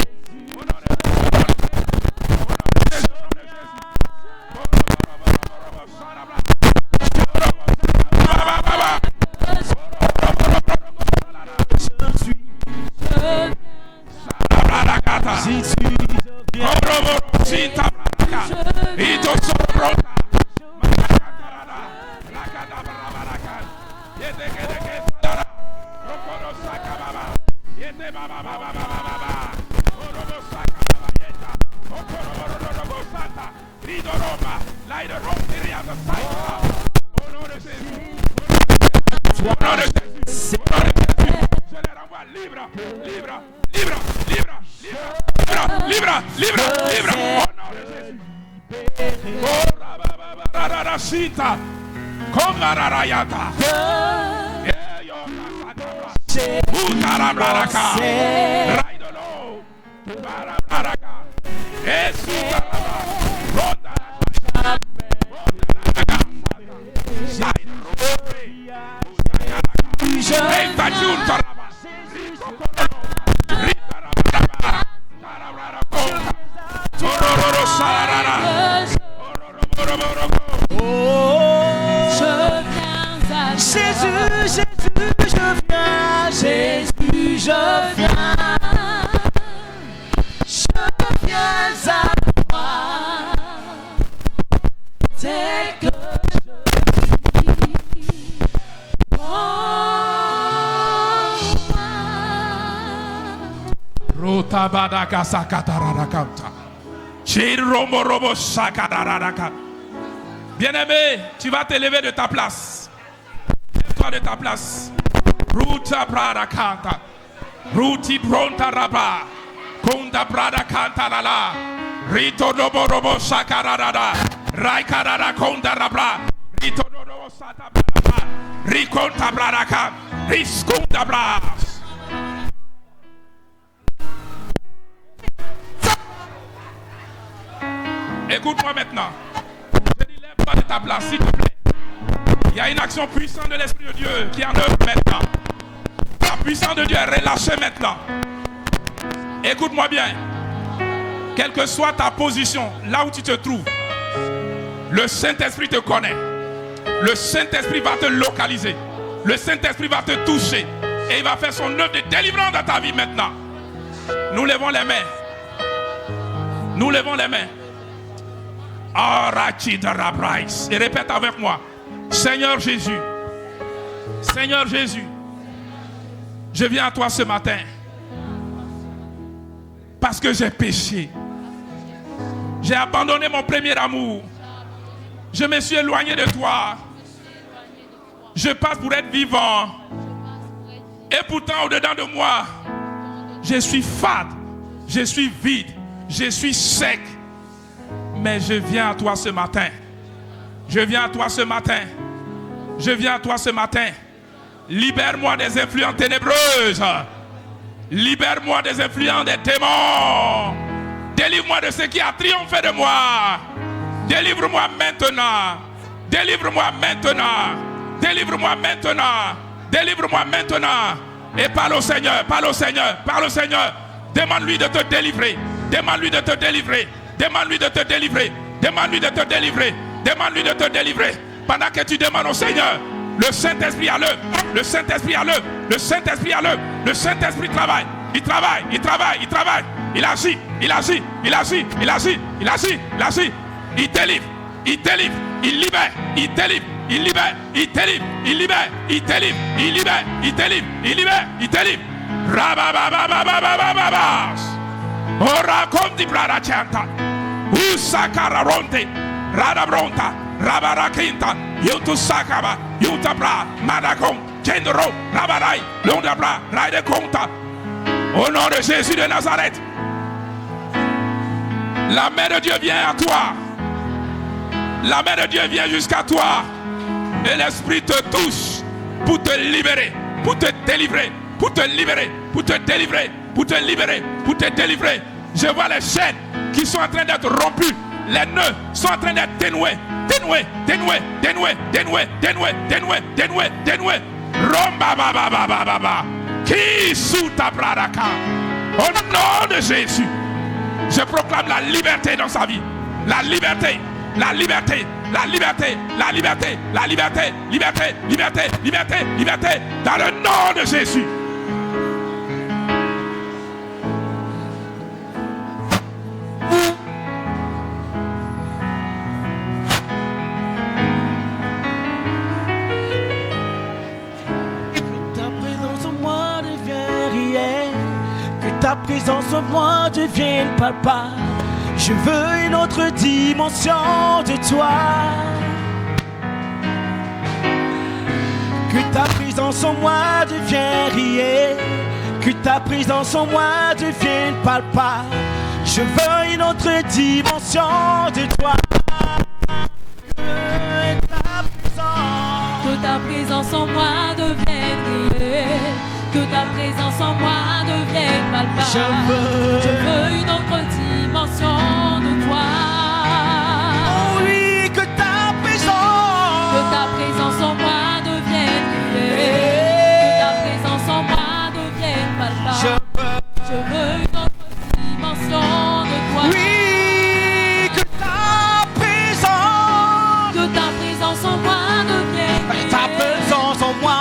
Bien-aimé, tu vas te lever de ta place. Lève-toi de ta place. Ruta brada canta. Ruti pronta raba. Konda brada canta la la. Rito dobo robo sakarada. Raikarada konda rabra. Rito dobo sata brada. Rikonta brada ka. Riskunda brada. Écoute-moi maintenant. Je dis lève-toi de ta place, s'il te plaît. Il y a une action puissante de l'Esprit de Dieu qui est en œuvre maintenant. La puissance de Dieu est relâchée maintenant. Écoute-moi bien. Quelle que soit ta position, là où tu te trouves, le Saint-Esprit te connaît. Le Saint-Esprit va te localiser. Le Saint-Esprit va te toucher. Et il va faire son œuvre de délivrance dans ta vie maintenant. Nous levons les mains. Nous levons les mains. Et répète avec moi. Seigneur Jésus. Seigneur Jésus. Je viens à toi ce matin. Parce que j'ai péché. J'ai abandonné mon premier amour. Je me suis éloigné de toi. Je passe pour être vivant. Et pourtant, au-dedans de moi, je suis fade. Je suis vide. Je suis sec. Mais je viens à toi ce matin. Je viens à toi ce matin. Je viens à toi ce matin. Libère-moi des influences ténébreuses. Libère-moi des influences des démons. Délivre-moi de ce qui a triomphé de moi. Délivre-moi maintenant. Délivre-moi maintenant. Délivre-moi maintenant. Délivre-moi maintenant. Et parle au Seigneur. Parle au Seigneur. Parle au Seigneur. Demande-lui de te délivrer. Demande-lui de te délivrer. Demande-lui de te délivrer. Demande-lui de te délivrer. Demande-lui de te délivrer. Pendant que tu demandes au Seigneur, le Saint-Esprit à l'œuvre. Le Saint-Esprit à l'œuvre. Le Saint-Esprit à l'œuvre. Le Saint-Esprit travaille. Il travaille. Il travaille. Il travaille. Il agit. Il agit. Il agit. Il agit. Il agit. Il agit. Il délivre. Il délivre. Il libère. Il délivre. Il libère. Il délivre. Il libère. Il délivre. Il libère. Il délivre. Il libère. Il délivre. Rababababababababas. Ora conti brada chanta. Usakara ronte. Radabronta. Rabarakinta. Yutu sakaba. Yutabra. Madakon. Kendro. Rabarai. Londabra. Raide konta. Au nom de Jésus de Nazareth. La main de Dieu vient à toi. La main de Dieu vient jusqu'à toi. Et l'Esprit te touche pour te libérer, pour te délivrer, pour te libérer, pour te délivrer, pour te libérer, pour te délivrer. Je vois les chaînes qui sont en train d'être rompues. Les nœuds sont en train d'être dénoués. Dénoués, dénoués, dénoués, dénoués, dénoués, dénoués, dénoués, dénoués. Romba baba baba baba. Qui sous ta bradaka. Au nom de Jésus. Je proclame la liberté dans sa vie. La liberté. La liberté. La liberté. La liberté. La liberté. Liberté. Liberté. Liberté. Liberté. Dans le nom de Jésus. Ta présence en moi devienne palpable. Je veux une autre dimension de toi. Que ta présence en moi devienne réelle. Que ta présence en moi devienne palpable. Je veux une autre dimension de toi. Que ta présence en moi devienne réelle. Que ta présence en moi devienne palpable. Je veux une autre dimension de toi. Oh oui, que ta présence en moi devienne réelle. Que ta présence en moi devienne palpable. Je veux une autre dimension de toi. Oui, que ta présence en moi devienne réelle. Ta présence en moi.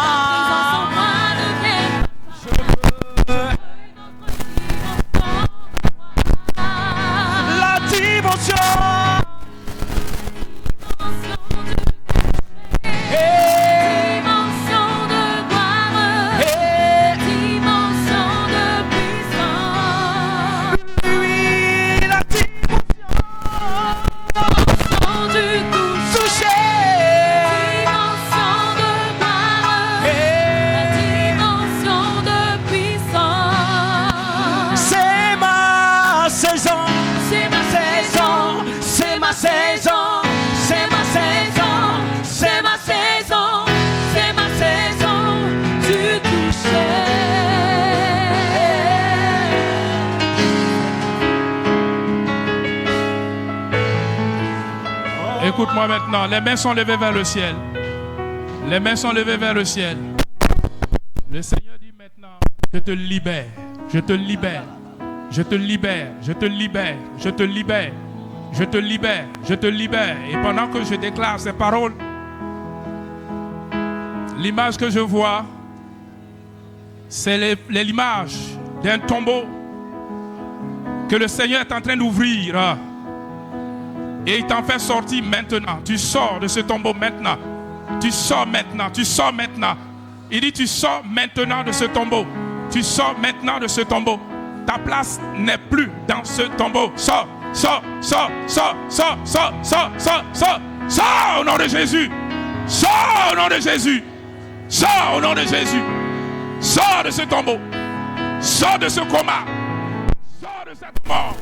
avec moi maintenant. Les mains sont levées vers le ciel. Les mains sont levées vers le ciel. Le Seigneur dit maintenant, je te libère, je te libère, je te libère, je te libère, je te libère, je te libère, je te libère. Et pendant que je déclare ces paroles, l'image que je vois, c'est l'image d'un tombeau que le Seigneur est en train d'ouvrir. Et il t'en fait sortir maintenant. Tu sors de ce tombeau maintenant. Tu sors maintenant, tu sors maintenant. Il dit tu sors maintenant de ce tombeau. Tu sors maintenant de ce tombeau. Ta place n'est plus dans ce tombeau. Sors, sors, sors, sors, sors, sors, sors, sors, sors. Sors au nom de Jésus. Sors au nom de Jésus. Sors au nom de Jésus. Sors de ce tombeau. Sors de ce coma. Sors de cette mort.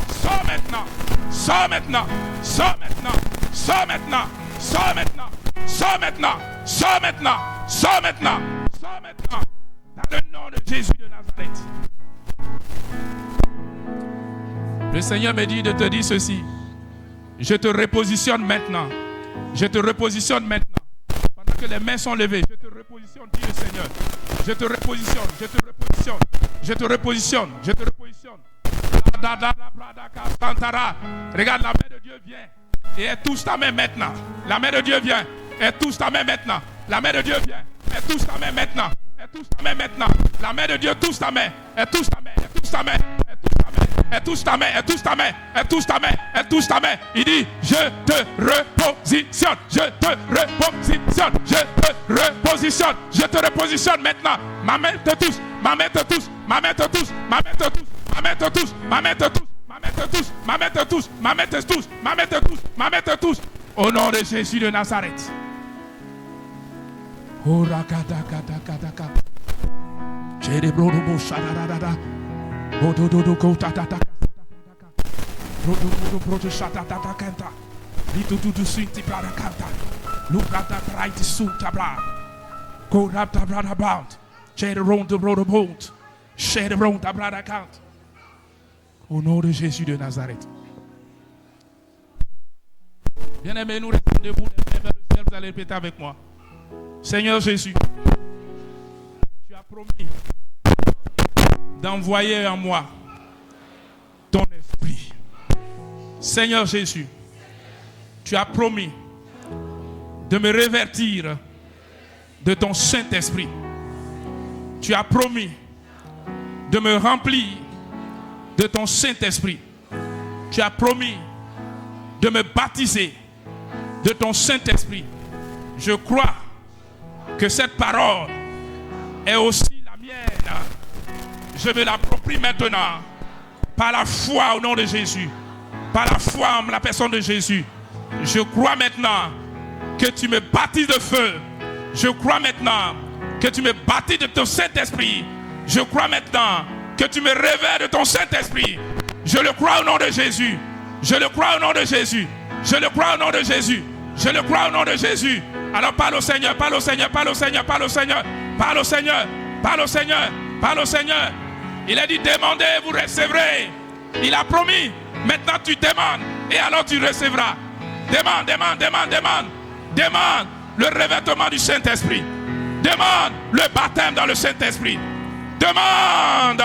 Sors maintenant. Sors maintenant. Sors maintenant. Sors maintenant. Sors maintenant. Sors maintenant. Sors maintenant. Sors maintenant. Sors maintenant. Dans le nom de Jésus de Nazareth. Le Seigneur me dit de te dire ceci. Je te repositionne maintenant. Je te repositionne maintenant. Pendant que les mains sont levées, je te repositionne, dit le Seigneur. Je te repositionne, je te repositionne, je te repositionne, je te repositionne. Regarde, la main de Dieu vient et elle touche ta main maintenant. La main de Dieu vient, elle touche ta main maintenant. La main de Dieu vient, elle touche ta main maintenant. Elle touche ta main maintenant. La main de Dieu touche ta main. Elle touche ta main, elle touche ta main, elle touche ta main. Elle touche ta main, elle touche ta main, elle touche ta main, elle touche ta main. Il dit, je te repositionne, je te repositionne, je te repositionne, je te repositionne maintenant. Ma main te touche, ma main te touche, ma main te touche, ma main te touche, ma main te touche, ma main te touche, ma main te touche, ma main te touche, ma main te touche, ma main te touche, ma main te touche. Au nom de Jésus de Nazareth. Oh rakata kata kata kata. Chérebro robo shadadada. Bodododo kota tata kata. Bodododo proto shadadada kanta. Litududu sinti brada kanta. Lubrata bright sunta bra. Go rapta brada bound. Chérebro de brodo bound. Chérebro da brada kanta. Au nom de Jésus de Nazareth. Bien-aimés, nous restons debout, les mains vers le ciel, vous allez répéter avec moi. Seigneur Jésus, tu as promis d'envoyer en moi ton esprit. Seigneur Jésus, tu as promis de me revêtir de ton Saint-Esprit. Tu as promis de me remplir de ton Saint-Esprit. Tu as promis de me baptiser de ton Saint-Esprit. Je crois que cette parole est aussi la mienne. Je me l'approprie maintenant par la foi au nom de Jésus, par la foi en la personne de Jésus. Je crois maintenant que tu me baptises de feu. Je crois maintenant que tu me baptises de ton Saint-Esprit. Je crois maintenant que tu me révèles de ton Saint-Esprit. Je le crois au nom de Jésus. Je le crois au nom de Jésus. Je le crois au nom de Jésus. Je le crois au nom de Jésus. Alors parle au Seigneur, parle au Seigneur, parle au Seigneur, parle au Seigneur, parle au Seigneur, parle au Seigneur, parle au Seigneur. Il a dit demandez, vous recevrez. Il a promis. Maintenant tu demandes et alors tu recevras. Demande, demande, demande, demande. Demande le revêtement du Saint-Esprit. Demande le baptême dans le Saint-Esprit. Demande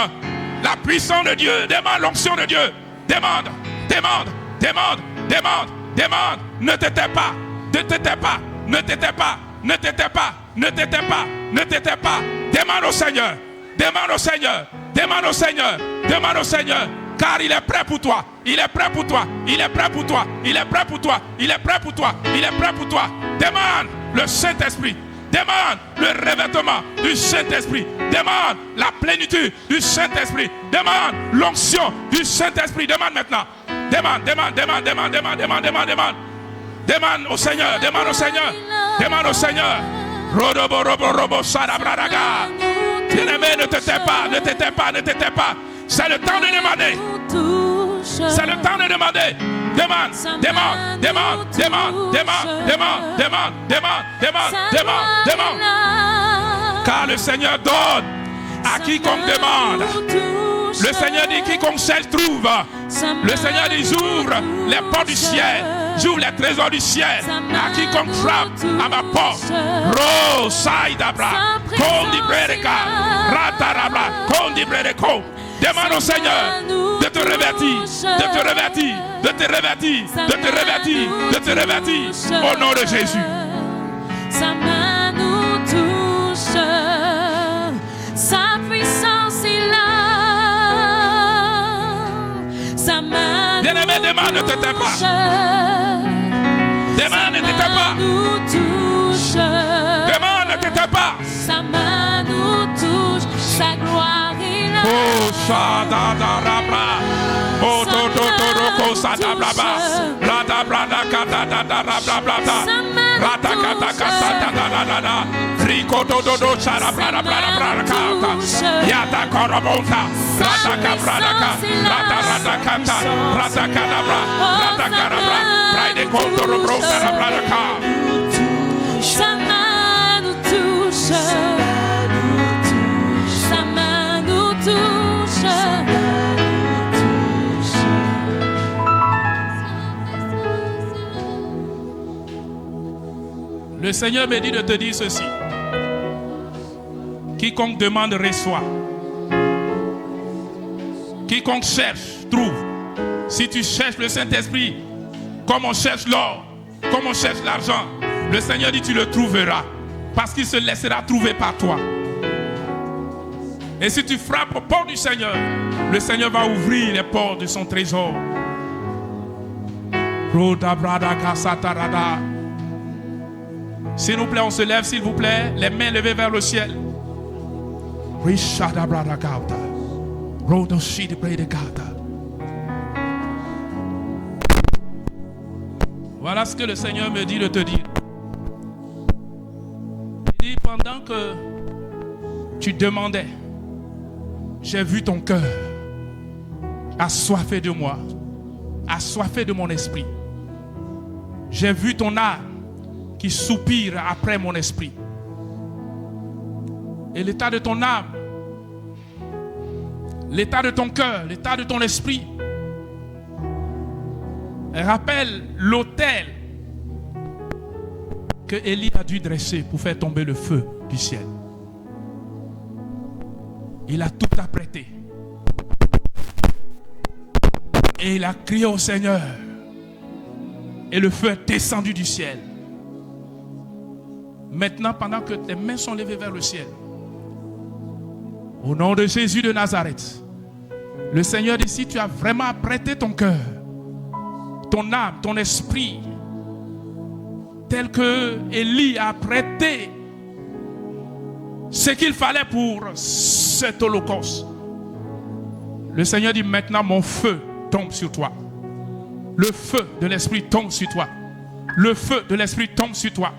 la puissance de Dieu. Demande l'onction de Dieu. Demande, demande, demande, demande, demande. Ne t'étais pas, ne t'étais pas, ne t'étais pas, ne t'étais pas, ne t'étais pas, ne t'étais pas. Demande au Seigneur, demande au Seigneur, demande au Seigneur, demande au Seigneur. Car il est prêt pour toi, il est prêt pour toi, il est prêt pour toi, il est prêt pour toi, il est prêt pour toi, il est prêt pour toi. Demande le Saint-Esprit. Demande le revêtement du Saint-Esprit. Demande la plénitude du Saint-Esprit. Demande l'onction du Saint-Esprit. Demande maintenant. Demande, demande, demande, demande, demande, demande, demande, demande. Demande au Seigneur, demande au Seigneur, demande au Seigneur. Rodobo, robo, robo, sadabradaga. Bien-aimé, ne t'étais pas, ne t'étais pas, ne t'étais pas. C'est le temps de demander. C'est le temps de demander. Demande, demande, demande, demande, demande, demande, demande, demande, demande, demande, demande. Car le Seigneur donne à quiconque demande. Le Seigneur dit quiconque cherche trouve. Le Seigneur dit ouvre les portes du ciel. J'ouvre les trésors du ciel à quiconque frappe à ma porte. Ro Saïdabra, Kondi Breka, Ratarabra, Kondi Breko. Demande au Seigneur de te revêtir, de te revêtir, de te revêtir, de te revêtir, de te revêtir. Au nom de Jésus. Sa main nous touche, sa puissance est là. Sa main Bien-aimé, demande, ne te tais pas. Demande, ne te tais pas. Demande, ne te tais pas. Sa main nous touche, sa gloire est là. Oh, Shadadarabra. Oh, Tototoko Sadabraba. Radabrada Katadadarabrada. Radakatakasadadadada. Rikodododo Sadabrada. Yata Korobonta. Radakabradaka. Radaradakata. Radakadabra. Radakarabra. Praide Kotorobro Sadabradaka. Sa main nous touche. Sa main nous touche. Le Seigneur me dit de te dire ceci. Quiconque demande reçoit. Quiconque cherche, trouve. Si tu cherches le Saint-Esprit, comme on cherche l'or, comme on cherche l'argent, le Seigneur dit tu le trouveras. Parce qu'il se laissera trouver par toi. Et si tu frappes aux portes du Seigneur, le Seigneur va ouvrir les portes de son trésor. S'il vous plaît, on se lève, s'il vous plaît, les mains levées vers le ciel. Voilà ce que le Seigneur me dit de te dire. Il dit, pendant que tu demandais, j'ai vu ton cœur assoiffé de moi, assoiffé de mon esprit. J'ai vu ton âme qui soupire après mon esprit. Et l'état de ton âme, l'état de ton cœur, l'état de ton esprit rappelle l'autel que Élie a dû dresser pour faire tomber le feu du ciel. Il a tout apprêté. Et il a crié au Seigneur. Et le feu est descendu du ciel. Maintenant, pendant que tes mains sont levées vers le ciel, au nom de Jésus de Nazareth, le Seigneur dit, si tu as vraiment apprêté ton cœur, ton âme, ton esprit, tel que Élie a prêté ce qu'il fallait pour cet holocauste. Le Seigneur dit, maintenant mon feu tombe sur toi. Le feu de l'Esprit tombe sur toi. Le feu de l'Esprit tombe sur toi.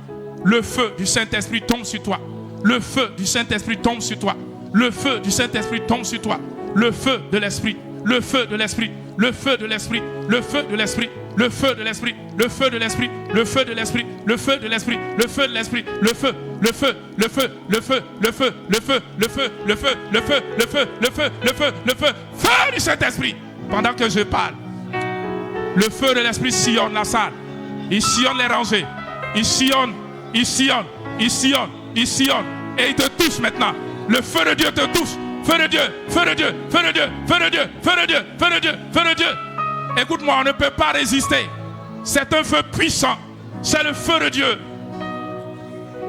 Le feu du Saint-Esprit tombe sur toi. Le feu du Saint-Esprit tombe sur toi. Le feu du Saint-Esprit tombe sur toi. Le feu de l'Esprit. Le feu de l'Esprit. Le feu de l'Esprit. Le feu de l'Esprit. Le feu de l'Esprit. Le feu de l'Esprit. Le feu de l'Esprit. Le feu de l'Esprit. Le feu de l'Esprit. Le feu. Le feu. Le feu. Le feu. Le feu. Le feu. Le feu. Le feu. Le feu. Le feu. Le feu. Le feu. Le feu. Feu du Saint-Esprit. Pendant que je parle, le feu de l'Esprit sillonne la salle. Il sillonne les rangées. Il sillonne. Il sillonne. Il sillonne. Il sillonne. Et il te touche maintenant. Le feu de Dieu te touche. Feu de Dieu. Feu de Dieu. Feu de Dieu. Feu de Dieu. Feu de Dieu. Feu de Dieu. Feu de Dieu. Écoute-moi, on ne peut pas résister. C'est un feu puissant. C'est le feu de Dieu.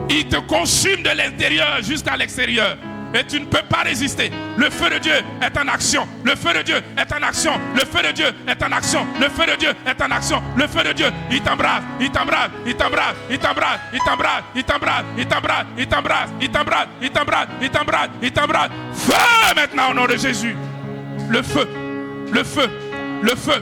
Il te consume de l'intérieur jusqu'à l'extérieur. Et tu ne peux pas résister. Le feu de Dieu est en action. Le feu de Dieu est en action. Le feu de Dieu est en action. Le feu de Dieu est en action. Le feu de Dieu, il t'embrasse, il t'embrasse, il t'embrasse, il t'embrasse, il t'embrasse, il t'embrasse, il t'embrasse, il t'embrasse, il t'embrasse, il t'embrasse, il t'embrasse, il t'embrasse. Feu maintenant au nom de Jésus. Le feu, le feu, le feu,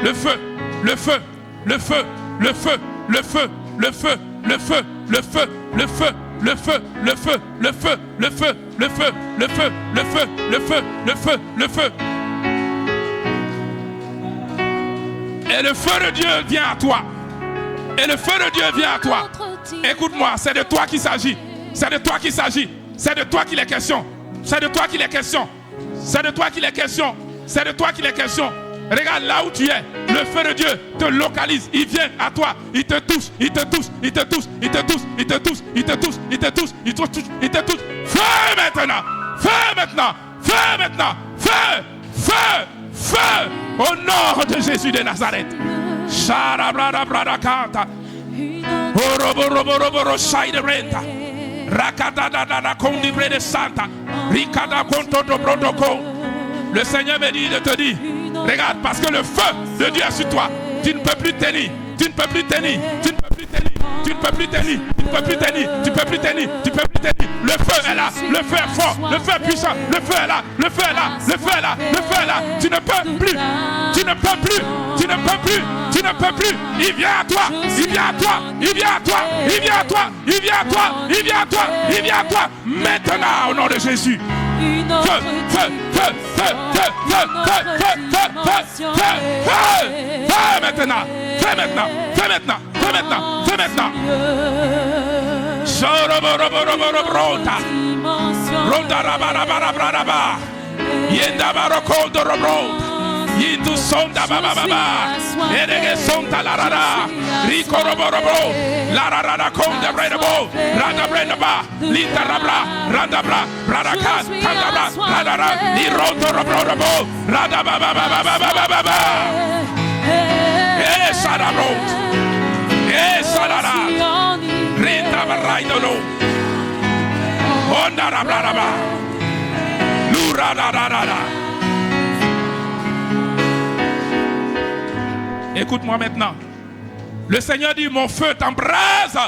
le feu, le feu, le feu, le feu, le feu, le feu, le feu, le feu, le feu. Le feu, le feu, le feu, le feu, le feu, le feu, le feu, le feu, le feu, le feu. Et le feu de Dieu vient à toi. Et le feu de Dieu vient à toi. Écoute-moi, c'est de toi qu'il s'agit. C'est de toi qu'il s'agit. C'est de toi qu'il est question. C'est de toi qu'il est question. C'est de toi qu'il est question. C'est de toi qu'il est question. Regarde là où tu es. Le feu de Dieu te localise. Il vient à toi. Il te touche. Il te touche. Il te touche. Il te touche. Il te touche. Il te touche. Il te touche. Il te touche. Il te touche. Feu maintenant. Feu maintenant. Feu maintenant. Feu. Feu. Feu. Au nom de Jésus de Nazareth. Sharabrabradakanta. Oroboroboro Shaiderenta. Rakadadada Kondibre de Santa. Rikada Kontoto Protocol. Le Seigneur me dit de te dire, regarde, parce que le feu de Dieu est sur toi. Tu ne peux plus tenir. Tu ne peux plus tenir. Tu ne peux plus tenir. Tu ne peux plus tenir. Tu ne peux plus tenir. Tu ne peux plus tenir. Tu ne peux plus tenir. Le feu est là. Le feu est fort. Le feu est puissant. Le feu est là. Le feu est là. Le feu est là. Le feu est là. Tu ne peux plus. Tu ne peux plus. Tu ne peux plus. Tu ne peux plus. Il vient à toi. Il vient à toi. Il vient à toi. Il vient à toi. Il vient à toi. Il vient à toi. Il vient à toi. Maintenant, au nom de Jésus. Une autre Fais maintenant. Fais maintenant. Fais maintenant. Fais maintenant. Fais maintenant. Soroboroboroborobrota. Ronda rabarabarabara. Yenda barokondo robrota. Yitu sonda bababa. Erege sonda la rara. Rico roborobo. La rara konda bredabo. Randa bredaba. Linda rabra. Randa bra. Bradakan. Kandabra. Radara. Liroto roborobo. Rada bababa. Sarabro. Sarara. Rinda baraidolo. Onda rabraba. Lura rara. Écoute-moi maintenant. Le Seigneur dit, mon feu t'embrase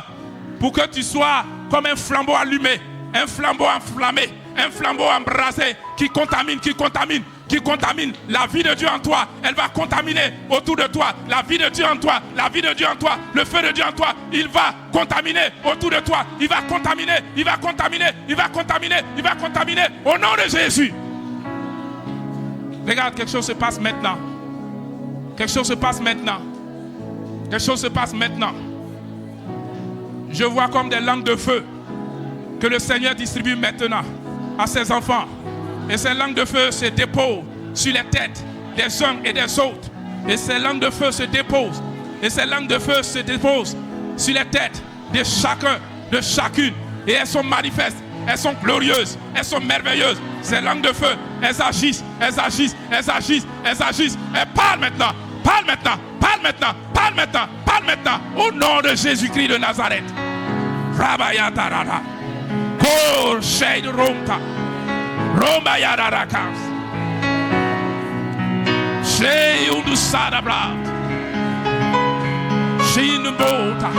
pour que tu sois comme un flambeau allumé, un flambeau enflammé, un flambeau embrasé qui contamine la vie de Dieu en toi. Elle va contaminer autour de toi la vie de Dieu en toi, la vie de Dieu en toi, le feu de Dieu en toi. Il va contaminer autour de toi. Il va contaminer au nom de Jésus. Regarde, quelque chose se passe maintenant. Quelque chose se passe maintenant. Quelque chose se passe maintenant. Je vois comme des langues de feu que le Seigneur distribue maintenant à ses enfants. Et ces langues de feu se déposent sur les têtes des uns et des autres. Et ces langues de feu se déposent. Et ces langues de feu se déposent sur les têtes de chacun, de chacune. Et elles sont manifestes. Elles sont glorieuses. Elles sont merveilleuses. Ces langues de feu, elles agissent. Elles parlent maintenant. Parle maintenant. Au nom de Jésus-Christ de Nazareth. Rabayatarada. Kol Shade Romta. Rombayararakas. Shei Udusarabra. Shinubota.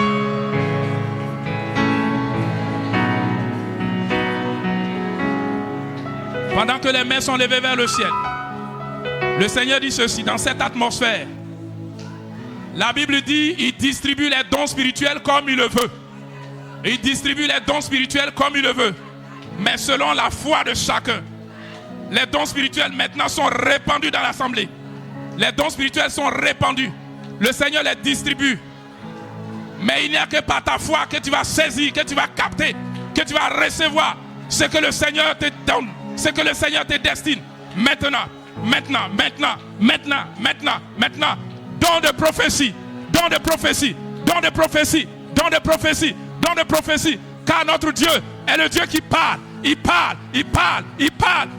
Pendant que les mains sont levées vers le ciel, le Seigneur dit ceci, dans cette atmosphère, la Bible dit, il distribue les dons spirituels comme il le veut. Il distribue les dons spirituels comme il le veut. Mais selon la foi de chacun. Les dons spirituels maintenant sont répandus dans l'assemblée. Les dons spirituels sont répandus. Le Seigneur les distribue. Mais il n'y a que par ta foi que tu vas saisir, que tu vas capter, que tu vas recevoir ce que le Seigneur te donne, ce que le Seigneur te destine. Maintenant. Don de prophétie. Car notre Dieu est le Dieu qui parle. Il parle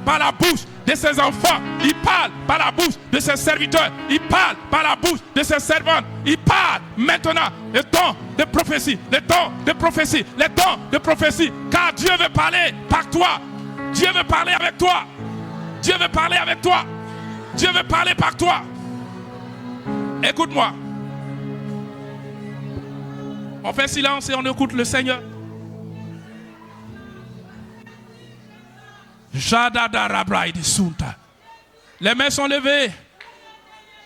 par la bouche de ses enfants. Il parle par la bouche de ses serviteurs. Il parle par la bouche de ses servantes. Il parle maintenant les dons de prophétie. Car Dieu veut parler par toi. Dieu veut parler avec toi. Dieu veut parler par toi. Écoute-moi. On fait silence et on écoute le Seigneur. Les mains sont levées.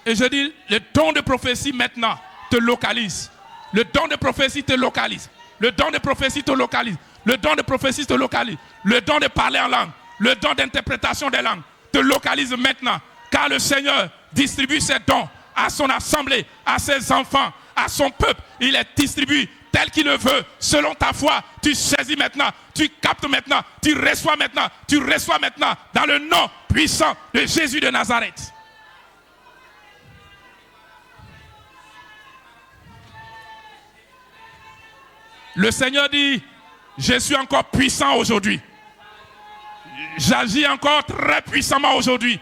Et je dis, le don de prophétie maintenant te localise. Le don de prophétie te localise. Le don de prophétie te localise. Le don de prophétie te localise. Le don de parler en langue. Le don d'interprétation des langues te localise maintenant. Car le Seigneur distribue ses dons à son assemblée, à ses enfants, à son peuple. Il les distribue tel qu'il le veut, selon ta foi. Tu saisis maintenant, tu captes maintenant, tu reçois maintenant, dans le nom puissant de Jésus de Nazareth. Le Seigneur dit, je suis encore puissant aujourd'hui. J'agis encore très puissamment aujourd'hui.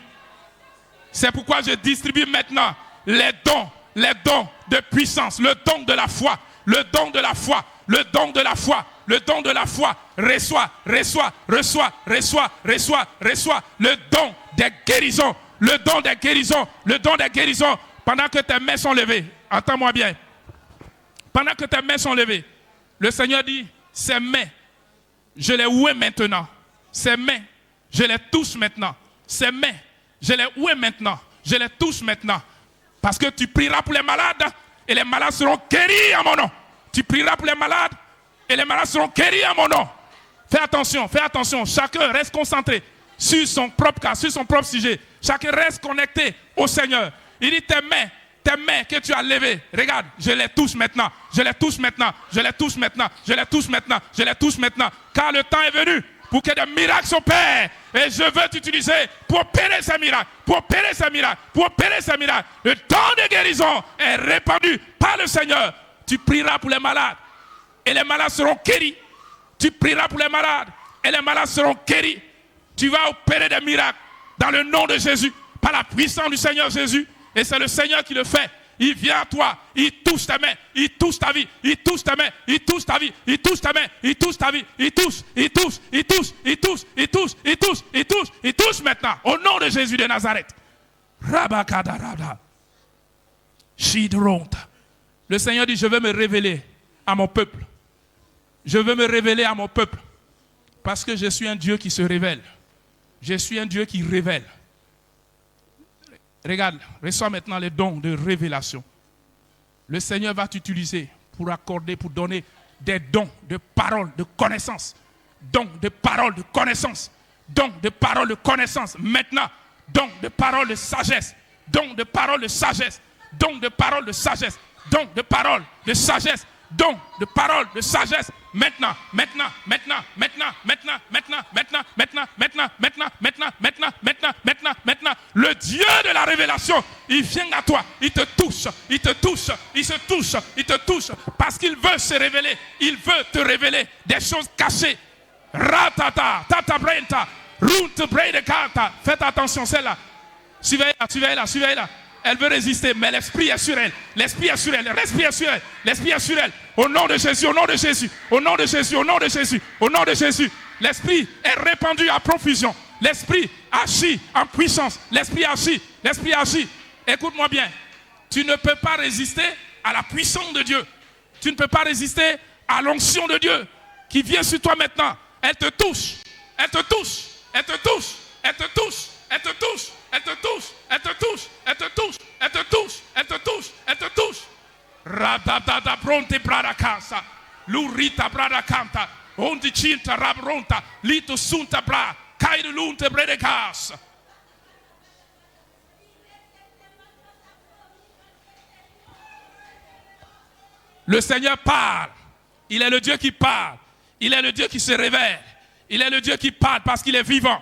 C'est pourquoi je distribue maintenant les dons de puissance, le don de la foi, le don de la foi, le don de la foi, le don de la foi. Reçois, reçois, reçois, reçois, reçois, reçois le don des guérisons, le don des guérisons, le don des guérisons. Pendant que tes mains sont levées, entends-moi bien. Pendant que tes mains sont levées, le Seigneur dit, ces mains, je les ouais maintenant. Ces mains, je les touche maintenant. Ces mains, je les ouais maintenant. Je les touche maintenant. Parce que tu prieras pour les malades et les malades seront guéris en mon nom. Tu prieras pour les malades et les malades seront guéris en mon nom. Fais attention, fais attention. Chacun reste concentré sur son propre cas, sur son propre sujet. Chacun reste connecté au Seigneur. Il dit tes mains que tu as levées, regarde, je les touche maintenant, je les touche maintenant, je les touche maintenant, je les touche maintenant, je les touche maintenant. Car le temps est venu pour que des miracles s'opèrent. Et je veux t'utiliser pour opérer ces miracles, pour opérer ces miracles, pour opérer ces miracles. Le temps de guérison est répandu par le Seigneur. Tu prieras pour les malades et les malades seront guéris. Tu prieras pour les malades et les malades seront guéris. Tu vas opérer des miracles dans le nom de Jésus, par la puissance du Seigneur Jésus. Et c'est le Seigneur qui le fait. Il vient à toi, il touche tes mains, il touche ta vie, il touche tes mains, il touche ta vie, il touche ta main, il touche ta vie, il touche, il touche, il touche, il touche, il touche, il touche, il touche, il touche maintenant, au nom de Jésus de Nazareth. Rabakadarada. Shidronta. Le Seigneur dit, je veux me révéler à mon peuple. Je veux me révéler à mon peuple. Parce que je suis un Dieu qui se révèle. Je suis un Dieu qui révèle. Regarde, reçois maintenant les dons de révélation. Le Seigneur va t'utiliser pour accorder, pour donner des dons de paroles, de connaissance. Dons de paroles, de connaissance. Dons de paroles, de connaissance. Maintenant, dons de paroles de sagesse. Dons de paroles de sagesse. Dons de paroles de sagesse. Dons de paroles de sagesse. Dons de paroles de sagesse. Maintenant, maintenant, maintenant, maintenant, maintenant, maintenant, maintenant, maintenant, maintenant, maintenant, maintenant, maintenant, maintenant, maintenant, maintenant. Le Dieu de la révélation, il vient à toi, il te touche, il te touche, il se touche, il te touche, parce qu'il veut se révéler, il veut te révéler des choses cachées. Ratata, tata brenta, route brede kata. Faites attention, celle-là. Suivez-la, suivez-la, suivez-la. Elle veut résister, mais l'esprit est sur elle. L'esprit est sur elle, l'esprit est sur elle, l'esprit est sur elle. Au nom de Jésus, au nom de Jésus, au nom de Jésus, au nom de Jésus, au nom de Jésus. L'esprit est répandu à profusion. L'esprit agit en puissance. L'esprit agit, l'esprit agit. Écoute-moi bien. Tu ne peux pas résister à la puissance de Dieu. Tu ne peux pas résister à l'onction de Dieu qui vient sur toi maintenant. Elle te touche, elle te touche, elle te touche, elle te touche. Elle te touche, elle te touche, elle te touche, elle te touche, elle te touche, elle te touche, elle te touche. Radadada bronte brada casa, lurita brada canta, ondi cinta rabronta, lito sunta bra, caide lunte brede casa. Le Seigneur parle. Il est le Dieu qui parle. Il est le Dieu qui se révèle. Il est le Dieu qui parle parce qu'il est vivant.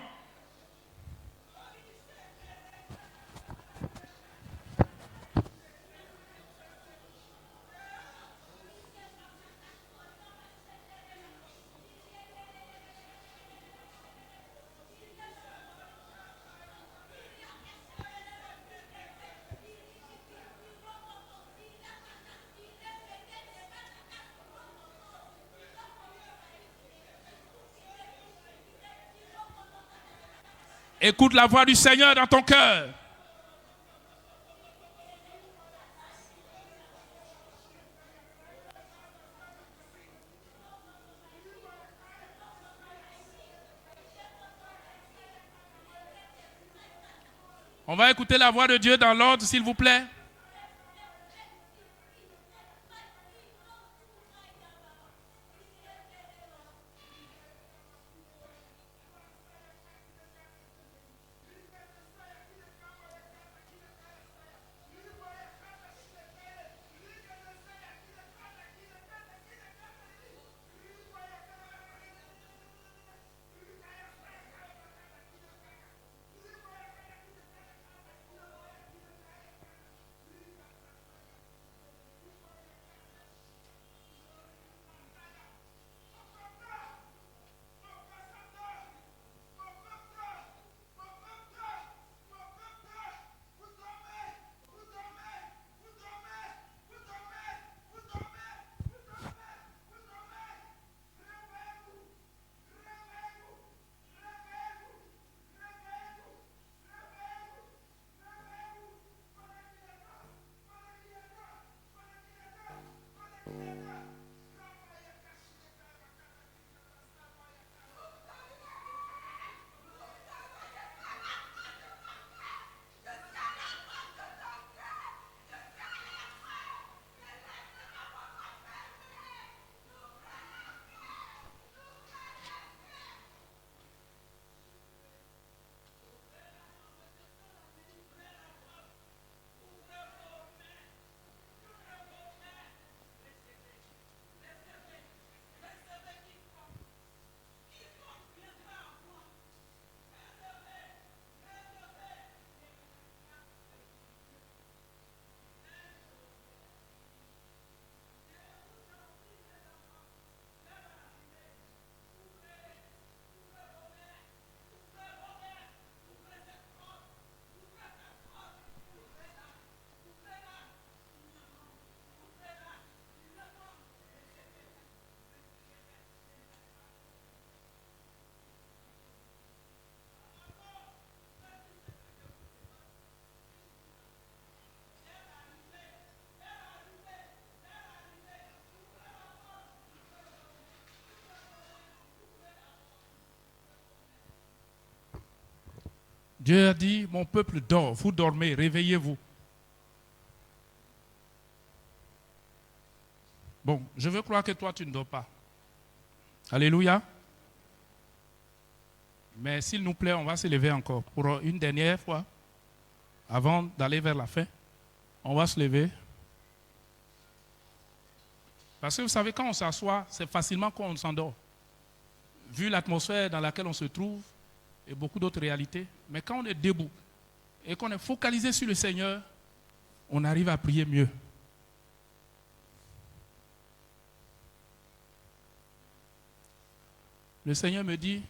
Écoute la voix du Seigneur dans ton cœur. On va écouter la voix de Dieu dans l'ordre, s'il vous plaît. Dieu a dit, mon peuple dort, vous dormez, réveillez-vous. Bon, je veux croire que toi, tu ne dors pas. Alléluia. Mais s'il nous plaît, on va se lever encore pour une dernière fois. Avant d'aller vers la fin, on va se lever. Parce que vous savez, quand on s'assoit, c'est facilement qu'on s'endort. Vu l'atmosphère dans laquelle on se trouve et beaucoup d'autres réalités. Mais quand on est debout et qu'on est focalisé sur le Seigneur, on arrive à prier mieux. Le Seigneur me dit,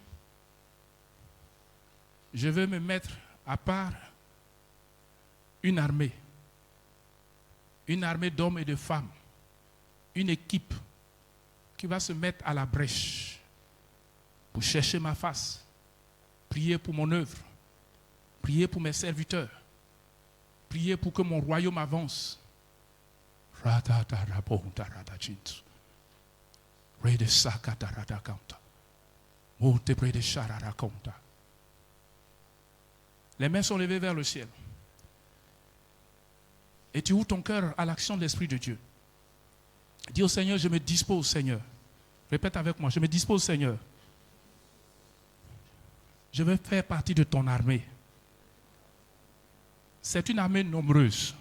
je veux me mettre à part une armée d'hommes et de femmes, une équipe qui va se mettre à la brèche pour chercher ma face, prier pour mon œuvre, prier pour mes serviteurs, prier pour que mon royaume avance. Les mains sont levées vers le ciel. Et tu ouvres ton cœur à l'action de l'Esprit de Dieu. Dis au Seigneur, je me dispose, Seigneur. Répète avec moi, je me dispose, Seigneur. Je veux faire partie de ton armée. C'est une armée nombreuse.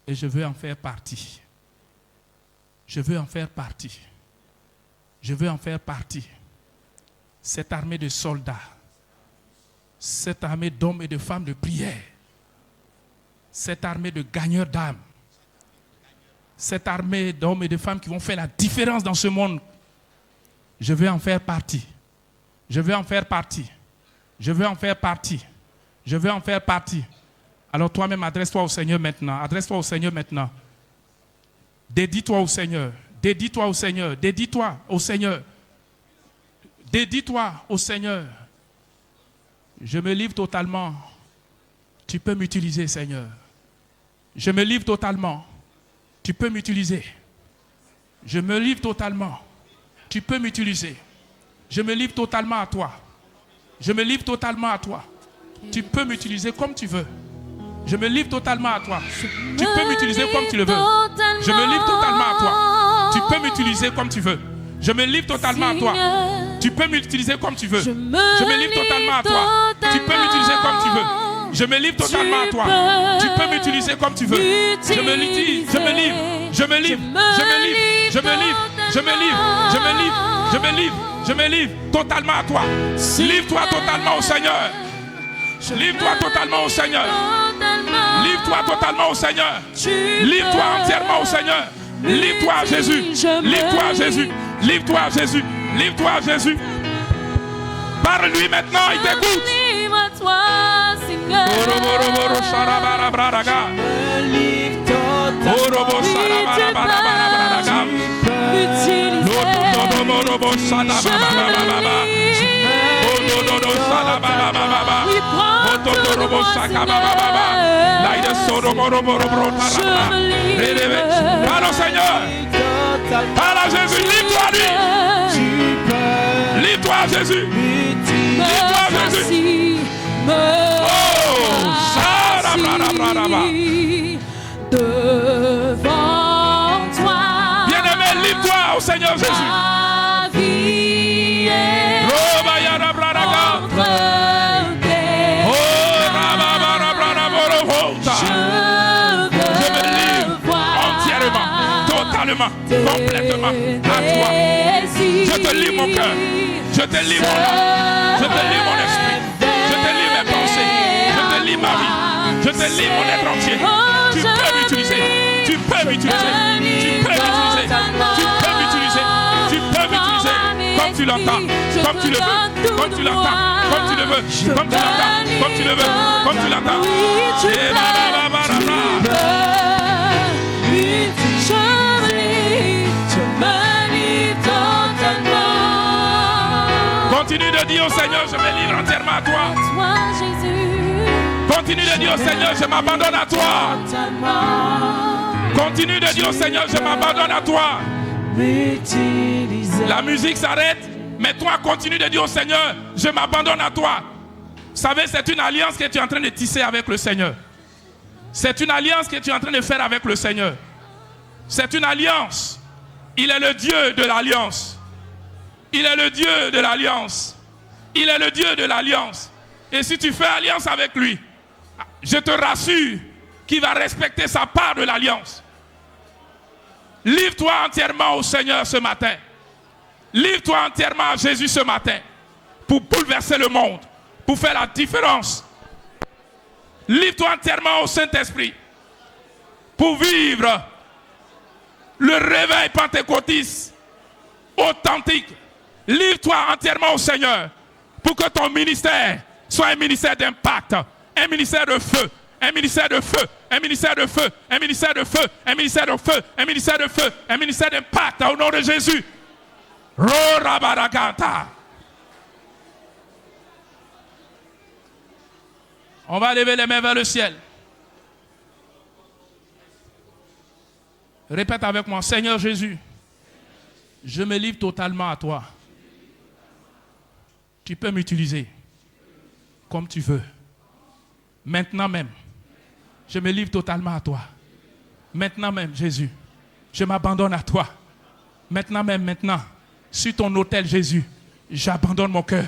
Et je veux en faire partie. Je veux en faire partie. Je veux en faire partie. Cette armée de soldats. Cette armée d'hommes et de femmes de prière. Cette armée de gagneurs d'âmes. Cette armée d'hommes et de femmes qui vont faire la différence dans ce monde. Je veux en faire partie. Je veux en faire partie. Je veux en faire partie. Je veux en faire partie. Alors toi-même, adresse-toi au Seigneur maintenant. Adresse-toi au Seigneur maintenant. Dédie-toi au Seigneur. Dédie-toi au Seigneur. Dédie-toi au Seigneur. Dédie-toi au Seigneur. Je me livre totalement. Tu peux m'utiliser, Seigneur. Je me livre totalement. Tu peux m'utiliser. Je me livre totalement. Tu peux m'utiliser. Je me livre totalement à toi. Je me livre totalement à toi. Tu peux m'utiliser comme tu veux. Je me livre totalement à toi. Tu peux m'utiliser comme tu le veux. Je me livre totalement à toi. Tu peux m'utiliser comme tu veux. Je me livre totalement à toi. Tu peux m'utiliser comme tu veux. Je me livre totalement à toi. Tu peux m'utiliser comme tu veux. Je me livre totalement à toi. Tu peux m'utiliser comme tu veux. Je me livre, je me livre, je me livre, je me livre, je me livre, je me livre, je me livre, je me livre, je me livre totalement à toi. Livre-toi totalement au Seigneur. Livre-toi totalement au Seigneur. Livre-toi totalement au Seigneur. Livre-toi entièrement au Seigneur. Livre-toi à Jésus. Livre-toi à Jésus. Livre-toi à Jésus. Livre-toi à Jésus. Parle-lui maintenant, il t'écoute. Parle au Seigneur. Parle à Jésus. Livre-toi à lui. Livre-toi à Jésus. Livre-toi à Jésus. Oh, devant toi. Bien-aimé, livre-toi au Seigneur Jésus. Complètement à toi. Je te livre mon cœur. Je te livre mon âme. Je te livre mon esprit. Je te livre mes pensées. Je te livre ma vie. Je te livre mon être entier. Tu peux m'utiliser. Tu peux m'utiliser. Tu peux m'utiliser. Tu peux m'utiliser. Tu peux m'utiliser comme tu l'entends. Comme tu le veux. Comme tu l'entends. Comme tu le veux. Comme tu l'entends. Comme tu le veux. Comme tu l'entends. Continue de dire au Seigneur, je me livre entièrement à toi. Continue de dire au Seigneur, je m'abandonne à toi. Continue de dire au Seigneur, je m'abandonne à toi. La musique s'arrête, mais toi continue de dire au Seigneur, je m'abandonne à toi. Vous savez, c'est une alliance que tu es en train de tisser avec le Seigneur. C'est une alliance que tu es en train de faire avec le Seigneur. C'est une alliance. Il est le Dieu de l'alliance. Il est le Dieu de l'alliance. Il est le Dieu de l'alliance. Et si tu fais alliance avec lui, je te rassure qu'il va respecter sa part de l'alliance. Livre-toi entièrement au Seigneur ce matin. Livre-toi entièrement à Jésus ce matin pour bouleverser le monde, pour faire la différence. Livre-toi entièrement au Saint-Esprit pour vivre le réveil pentecôtiste authentique. Livre-toi entièrement au Seigneur pour que ton ministère soit un ministère d'impact, un ministère de feu, un ministère de feu, un ministère de feu, un ministère de feu, un ministère de feu, un ministère de feu, un ministère d'impact au nom de Jésus. On va lever les mains vers le ciel. Répète avec moi, Seigneur Jésus, je me livre totalement à toi. Tu peux m'utiliser comme tu veux. Maintenant même, je me livre totalement à toi. Maintenant même, Jésus, je m'abandonne à toi. Maintenant même, maintenant, sur ton autel, Jésus, j'abandonne mon cœur,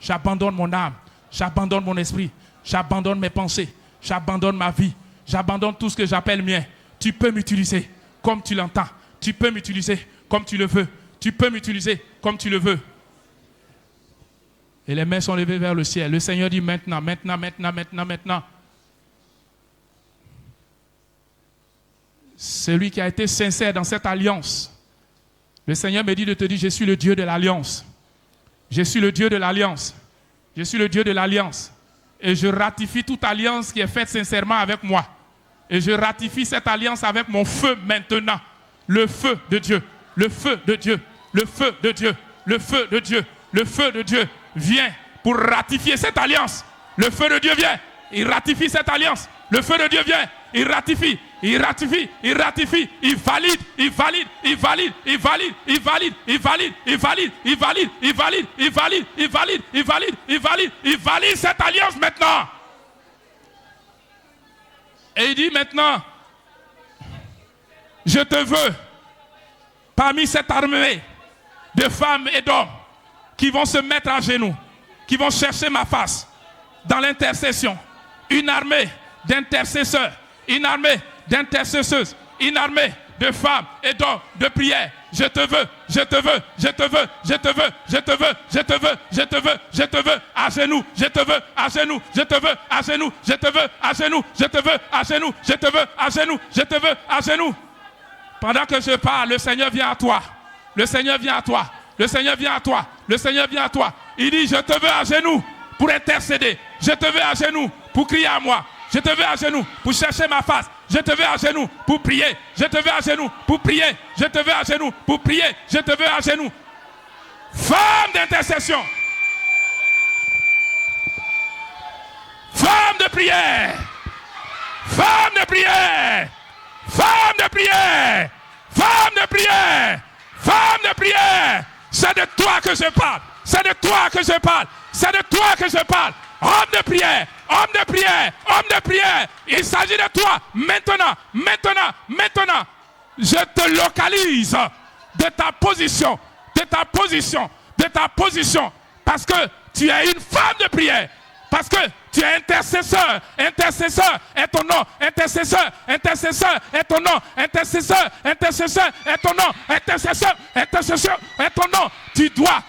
j'abandonne mon âme, j'abandonne mon esprit, j'abandonne mes pensées, j'abandonne ma vie, j'abandonne tout ce que j'appelle mien. Tu peux m'utiliser comme tu l'entends. Tu peux m'utiliser comme tu le veux. Tu peux m'utiliser comme tu le veux. Et les mains sont levées vers le ciel. Le Seigneur dit maintenant, maintenant, maintenant, maintenant, maintenant. Celui qui a été sincère dans cette alliance. Le Seigneur me dit de te dire, je suis le Dieu de l'alliance. Je suis le Dieu de l'alliance. Je suis le Dieu de l'alliance. Et je ratifie toute alliance qui est faite sincèrement avec moi. Et je ratifie cette alliance avec mon feu maintenant. Le feu de Dieu. Le feu de Dieu. Le feu de Dieu. Le feu de Dieu. Le feu de Dieu vient pour ratifier cette alliance. Le feu de Dieu vient. Il ratifie cette alliance. Le feu de Dieu vient. Il ratifie. Il ratifie. Il ratifie. Il valide. Il valide. Il valide. Il valide. Il valide. Il valide. Il valide. Il valide. Il valide. Il valide. Il valide. Il valide. Il valide. Il valide cette alliance maintenant. Et il dit maintenant, je te veux parmi cette armée de femmes et d'hommes qui vont se mettre à genoux, qui vont chercher ma face dans l'intercession. Une armée d'intercesseurs, une armée d'intercesseuses, une armée de femmes et d'hommes de prière. Je te veux, je te veux, je te veux, je te veux, je te veux, je te veux, je te veux, je te veux, à genoux, je te veux, à genoux, je te veux, à genoux, je te veux, à genoux, je te veux, à genoux, je te veux, à genoux, je te veux, à genoux. Pendant que je parle, le Seigneur vient à toi. Le Seigneur vient à toi. Le Seigneur vient à toi. Le Seigneur vient à toi. Il dit, je te veux à genoux pour intercéder. Je te veux à genoux pour crier à moi. Je te veux à genoux pour chercher ma face. Je te veux à genoux pour prier. Je te veux à genoux pour prier. Je te veux à genoux pour prier. Je te veux à genoux. Femme d'intercession. Femme de prière. Femme de prière. Femme de prière. Femme de prière. Femme de prière. C'est de toi que je parle. C'est de toi que je parle. C'est de toi que je parle. Homme de prière. Homme de prière, homme de prière, il s'agit de toi, maintenant, maintenant, maintenant. Je te localise de ta position, de ta position, de ta position, parce que tu es une femme de prière, parce que tu es intercesseur, intercesseur est ton nom, intercesseur, intercesseur est ton nom, intercesseur, intercesseur est ton nom, intercesseur, intercesseur est ton nom. Tu dois,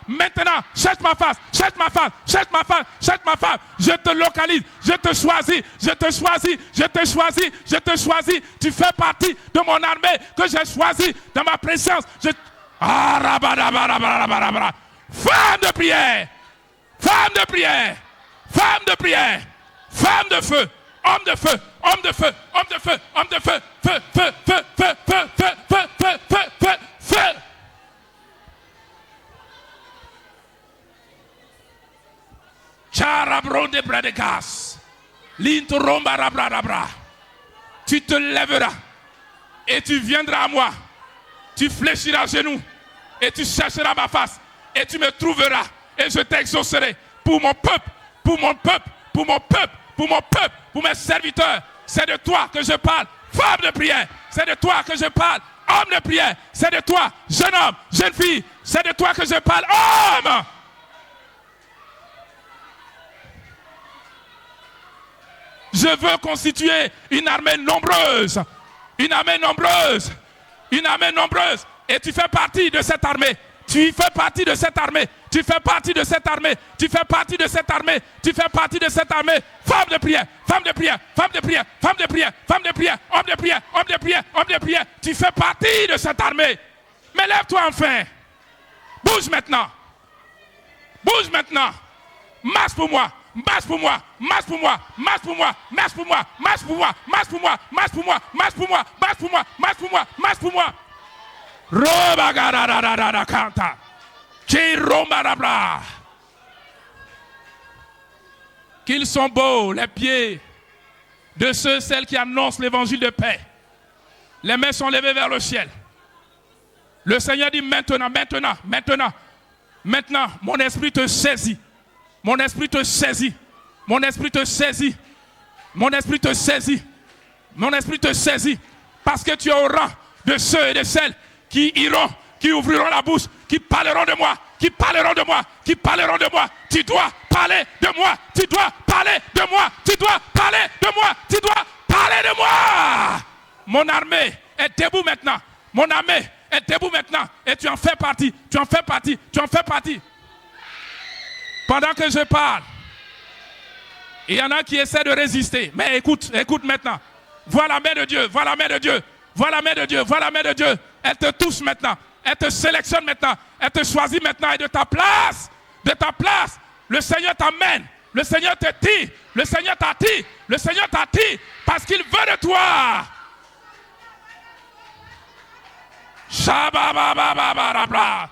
maintenant, cherche ma face, cherche ma femme, cherche ma femme, cherche ma femme. Je te localise, je te choisis, je te choisis, je te choisis, je te choisis. Tu fais partie de mon armée que j'ai choisie dans ma présence. Femme de prière, femme de prière, femme de prière, femme de feu, homme de feu, homme de feu, homme de feu, homme de feu, feu, feu, feu, feu, feu, feu, feu, feu, feu, feu, feu. Charabro de Bradegas, Lintoromba Rabra. Tu te lèveras et tu viendras à moi. Tu fléchiras à genoux et tu chercheras ma face et tu me trouveras et je t'exaucerai. pour mon peuple, pour mon peuple, pour mon peuple, pour mon peuple, pour mes serviteurs. C'est de toi que je parle, femme de prière. C'est de toi que je parle, homme de prière. C'est de toi, jeune homme, jeune fille. C'est de toi que je parle, homme. Je veux constituer une armée nombreuse. Une armée nombreuse. Une armée nombreuse. Et tu fais partie de cette armée. Tu fais partie de cette armée. Tu fais partie de cette armée. Tu fais partie de cette armée. Tu fais partie de cette armée. Femme de prière. Femme de prière. Femme de prière. Femme de prière. Femme de prière. Homme de prière. Homme de prière. Homme de prière. Tu fais partie de cette armée. Mais lève-toi enfin. Bouge maintenant. Bouge maintenant. Marche pour moi. Marche pour moi, marche pour moi, marche pour moi, marche pour moi, marche pour moi, marche pour moi, marche pour moi, marche pour moi, marche pour moi, marche pour moi, marche pour moi. Robagarararara canta. Chiromarabla. Qu'ils sont beaux les pieds de ceux, celles qui annoncent l'évangile de paix. Les mains sont levées vers le ciel. Le Seigneur dit maintenant, maintenant, maintenant, maintenant, mon esprit te saisit. Mon esprit te saisit. Mon esprit te saisit. Mon esprit te saisit. Mon esprit te saisit. Parce que tu es au rang de ceux et de celles qui iront, qui ouvriront la bouche, qui parleront de moi, qui parleront de moi, qui parleront de moi. Tu dois parler de moi. Tu dois parler de moi. Tu dois parler de moi. Tu dois parler de moi. Mon armée est debout maintenant. Mon armée est debout maintenant. Et tu en fais partie. Tu en fais partie. Tu en fais partie. Pendant que je parle, il y en a qui essaient de résister. Mais écoute, écoute maintenant. Vois la main de Dieu, vois la main de Dieu, vois la main de Dieu, vois la main de Dieu. Elle te touche maintenant, elle te sélectionne maintenant, elle te choisit maintenant. Et de ta place, le Seigneur t'amène, le Seigneur te tire, le Seigneur t'attire, le Seigneur t'attire parce qu'il veut de toi. Shabababababababla,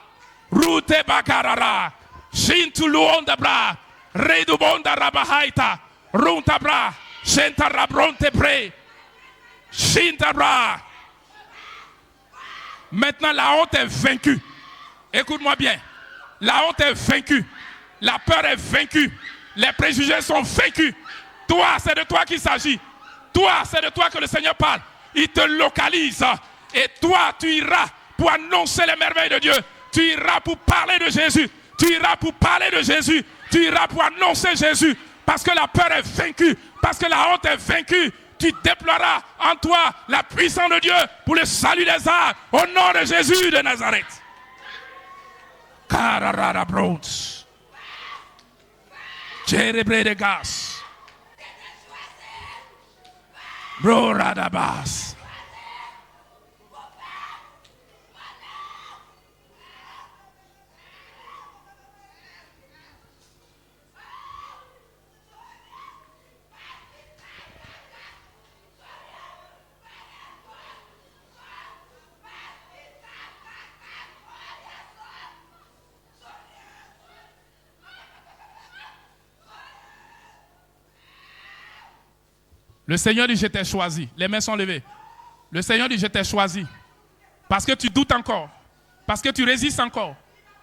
Route Bakarara. Shintu luonda bra, redu bonda rabahaita, runta bra, shenta rabronte pre, shinta bra. Maintenant la honte est vaincue. Écoute-moi bien. La honte est vaincue. La peur est vaincue. Les préjugés sont vaincus. Toi, c'est de toi qu'il s'agit. Toi, c'est de toi que le Seigneur parle. Il te localise. Et toi, tu iras pour annoncer les merveilles de Dieu. Tu iras pour parler de Jésus. Tu iras pour parler de Jésus. Tu iras pour annoncer Jésus. Parce que la peur est vaincue. Parce que la honte est vaincue. Tu déploieras en toi la puissance de Dieu pour le salut des âmes. Au nom de Jésus de Nazareth. Kararara Brons. Jérébré de Gas. Broradabas. Le Seigneur dit, je t'ai choisi. Les mains sont levées. Le Seigneur dit, je t'ai choisi. Parce que tu doutes encore. Parce que tu résistes encore.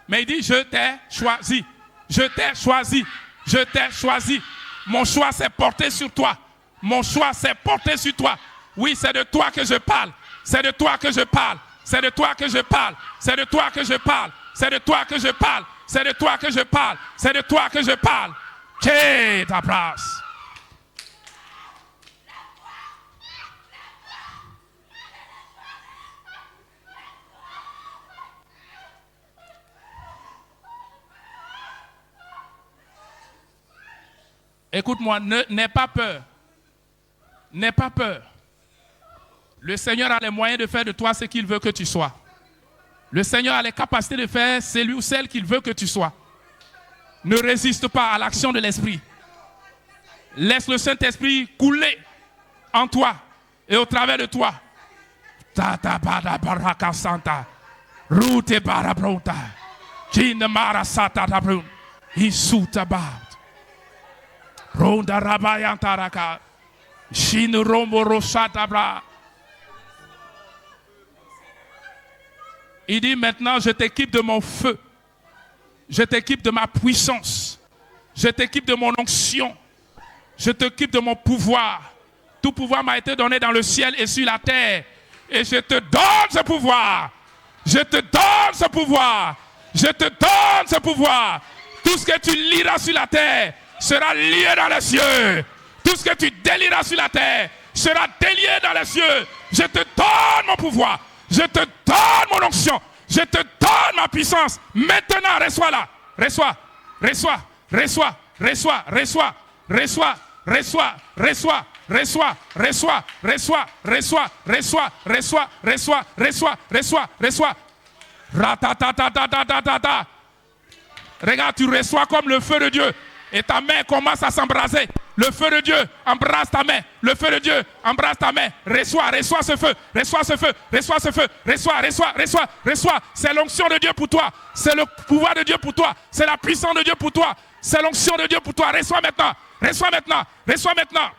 Mais il dit, je t'ai choisi. Je t'ai choisi. Je t'ai choisi. Mon choix s'est porté sur toi. Mon choix s'est porté sur toi. Oui, c'est de toi que je parle. C'est de toi que je parle. C'est de toi que je parle. C'est de toi que je parle. C'est de toi que je parle. C'est de toi que je parle. C'est de toi que je parle. Qu'est ta place? Écoute-moi, n'aie pas peur. N'aie pas peur. Le Seigneur a les moyens de faire de toi ce qu'il veut que tu sois. Le Seigneur a les capacités de faire celui ou celle qu'il veut que tu sois. Ne résiste pas à l'action de l'Esprit. Laisse le Saint-Esprit couler en toi et au travers de toi. Tata bada baraka santa. Route barabronta. Kinamara sata tabrun. Isuta ba. Ronda rabayantaraka. Shin rombo rosatabra. Il dit maintenant, je t'équipe de mon feu. Je t'équipe de ma puissance. Je t'équipe de mon onction. Je t'équipe de mon pouvoir. Tout pouvoir m'a été donné dans le ciel et sur la terre. Et je te donne ce pouvoir. Je te donne ce pouvoir. Je te donne ce pouvoir. Tout ce que tu liras sur la terre sera lié dans les cieux. Tout ce que tu délieras sur la terre sera délié dans les cieux. Je te donne mon pouvoir. Je te donne mon onction. Je te donne ma puissance. Maintenant, reçois-la. Reçois, reçois, reçois, reçois, reçois, reçois, reçois, reçois, reçois, reçois, reçois, reçois, reçois, reçois, reçois, reçois, reçois, reçois. Ratatatatatatatata. Regarde, tu reçois comme le feu de Dieu. Et ta main commence à s'embraser. Le feu de Dieu embrasse ta main. Le feu de Dieu embrasse ta main. Reçois, reçois ce feu. Reçois ce feu. Reçois ce feu. Reçois, reçois, reçois, reçois. C'est l'onction de Dieu pour toi. C'est le pouvoir de Dieu pour toi. C'est la puissance de Dieu pour toi. C'est l'onction de Dieu pour toi. Reçois maintenant. Reçois maintenant. Reçois maintenant.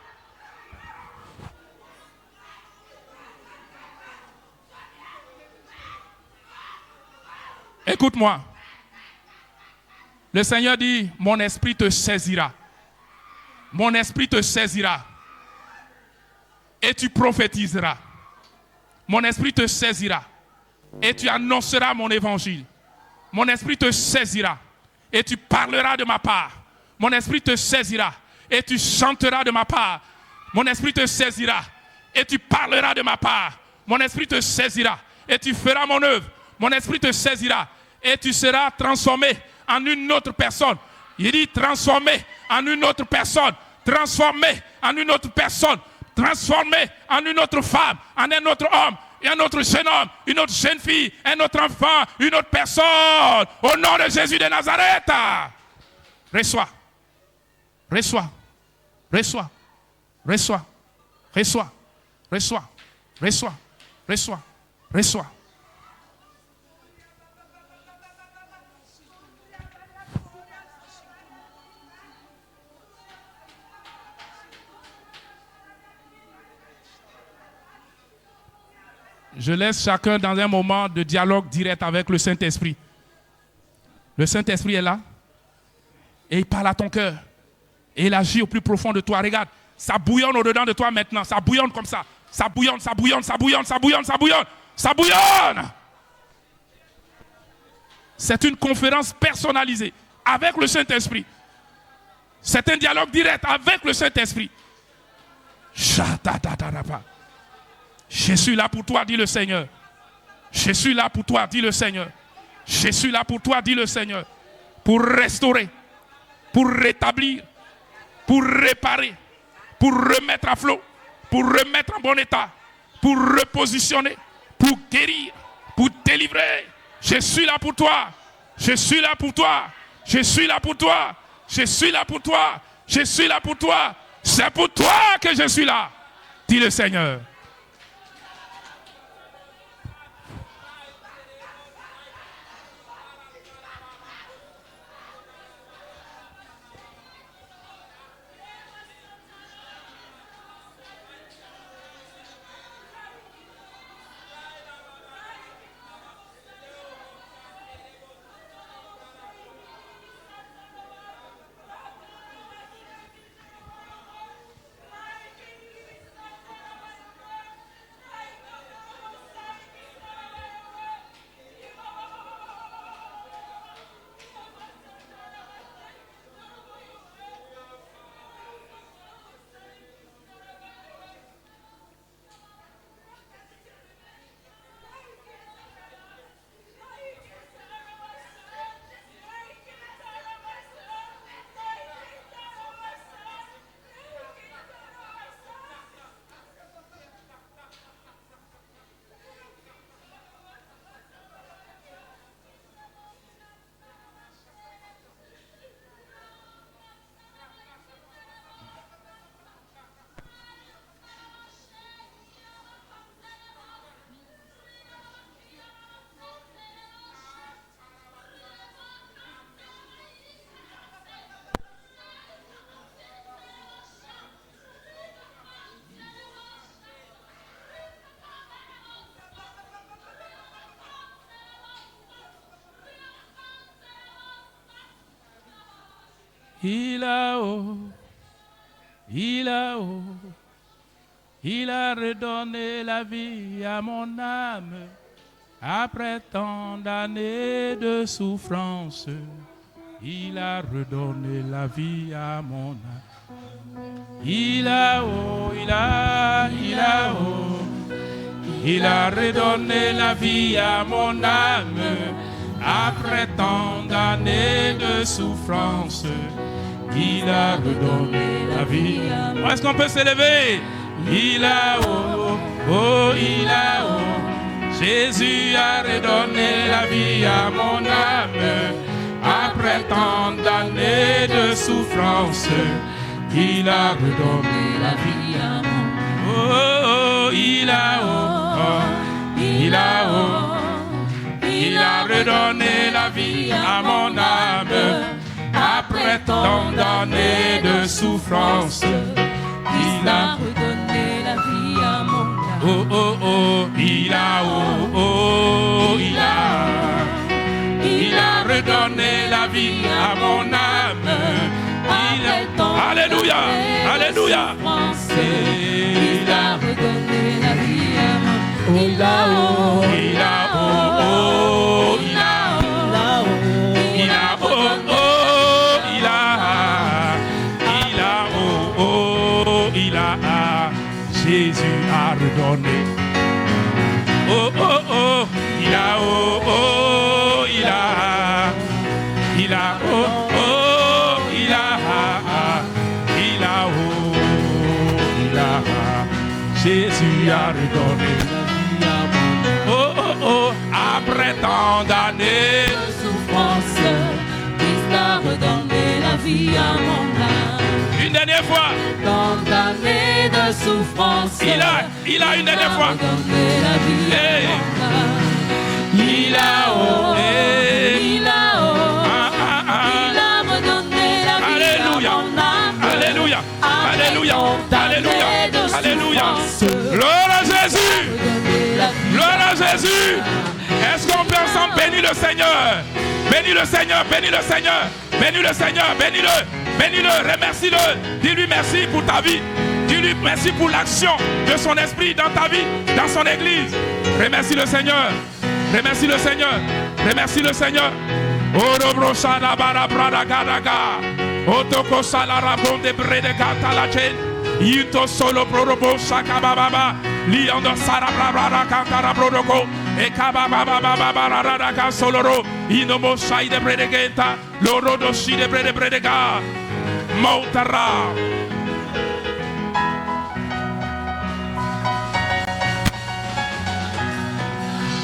Écoute-moi. Le Seigneur dit, mon esprit te saisira. Mon esprit te saisira. Et tu prophétiseras. Mon esprit te saisira. Et tu annonceras mon évangile. Mon esprit te saisira. Et tu parleras de ma part. Mon esprit te saisira. Et tu chanteras de ma part. Mon esprit te saisira. Et tu parleras de ma part. Mon esprit te saisira. Et tu feras mon œuvre. Mon esprit te saisira. Et tu seras transformé en une autre personne. Il dit transformé en une autre personne. Transformé en une autre personne. Transformé en une autre femme, en un autre homme, et un autre jeune homme, une autre jeune fille, un autre enfant, une autre personne. Au nom de Jésus de Nazareth. Reçois. Reçois. Reçois. Reçois. Reçois. Reçois. Reçois. Reçois. Reçois. Je laisse chacun dans un moment de dialogue direct avec le Saint-Esprit. Le Saint-Esprit est là et il parle à ton cœur. Et il agit au plus profond de toi. Regarde, ça bouillonne au-dedans de toi maintenant. Ça bouillonne comme ça. Ça bouillonne, ça bouillonne, ça bouillonne, ça bouillonne, ça bouillonne. Ça bouillonne. C'est une conférence personnalisée avec le Saint-Esprit. C'est un dialogue direct avec le Saint-Esprit. Je suis là pour toi, dit le Seigneur. Je suis là pour toi, dit le Seigneur. Je suis là pour toi, dit le Seigneur. Pour restaurer, pour rétablir, pour réparer, pour remettre à flot, pour remettre en bon état, pour repositionner, pour guérir, pour délivrer. Je suis là pour toi. Je suis là pour toi. Je suis là pour toi. Je suis là pour toi. Je suis là pour toi. C'est pour toi que je suis là, dit le Seigneur. il a haut, il a haut, il a redonné la vie à mon âme après tant d'années de souffrance. Il a redonné la vie à mon âme. Il a haut, il a haut, il a redonné la vie à mon âme après tant d'années de souffrance. Il a redonné la vie. Est-ce qu'on peut s'élever? Il a haut, oh il a haut. Jésus a redonné la vie à mon âme après tant d'années de souffrance. Il a redonné la vie à mon âme. Oh, il a haut, il a haut. Il a redonné la vie à mon âme après tant d'années de souffrance. Il a redonné la vie à mon âme. Oh, oh, oh, il a, oh, oh, il a redonné la vie à mon âme. Alléluia, alléluia. Il a redonné la vie à mon âme. Il a, oh, il a, oh, oh, il a, il a, oh, oh, il a, oh, oh, il a. Jésus a redonné. Oh, oh, oh, il a, oh, oh, il a, oh, oh, il a, oh, il a. Jésus a redonné. Oh, oh, oh, après tant d'années de souffrance, Christ a redonné la vie à mon âme. Une dernière fois. Tant d'années de souffrance, il a une dernière fois. Redonné la vie Hey. à mon âme. Il a haut, Il a haut, il a redonné la vie Alléluia. à mon âme. Alléluia, Après alléluia, tant d'années alléluia, de alléluia. souffrance, Gloire à Jésus, redonné la vie. gloire à Jésus. Est-ce qu'on peut ensemble bénir le Seigneur? Bénis le Seigneur, bénis le Seigneur, bénis le Seigneur, bénis-le, bénis-le, remercie-le. Dis-lui merci pour ta vie. Dis-lui merci pour l'action de son esprit dans ta vie, dans son église. Remercie le Seigneur, remercie le Seigneur, remercie le Seigneur. Orobro Salabara Brada Gadaga, Otoko Salara Bonde Brede Gatalachen, Yito Solo Prorobo Sakababa, Liando Sarabra Brada Kantara Brodoko, Ekababa Rada Soloro, Inomo Sai de Bredegenta, Lorodo Si de Bredega, Montara.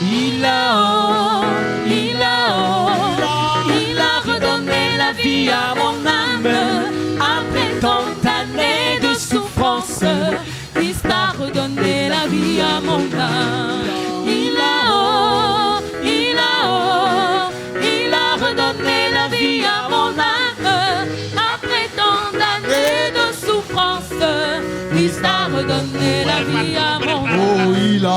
Il a redonné la vie à mon âme. Après tant d'années de souffrance, Christ a redonné la vie à mon âme. Il a redonné la vie à mon âme. Après tant d'années de souffrance, Christ a redonné la vie à mon âme. Oh, il a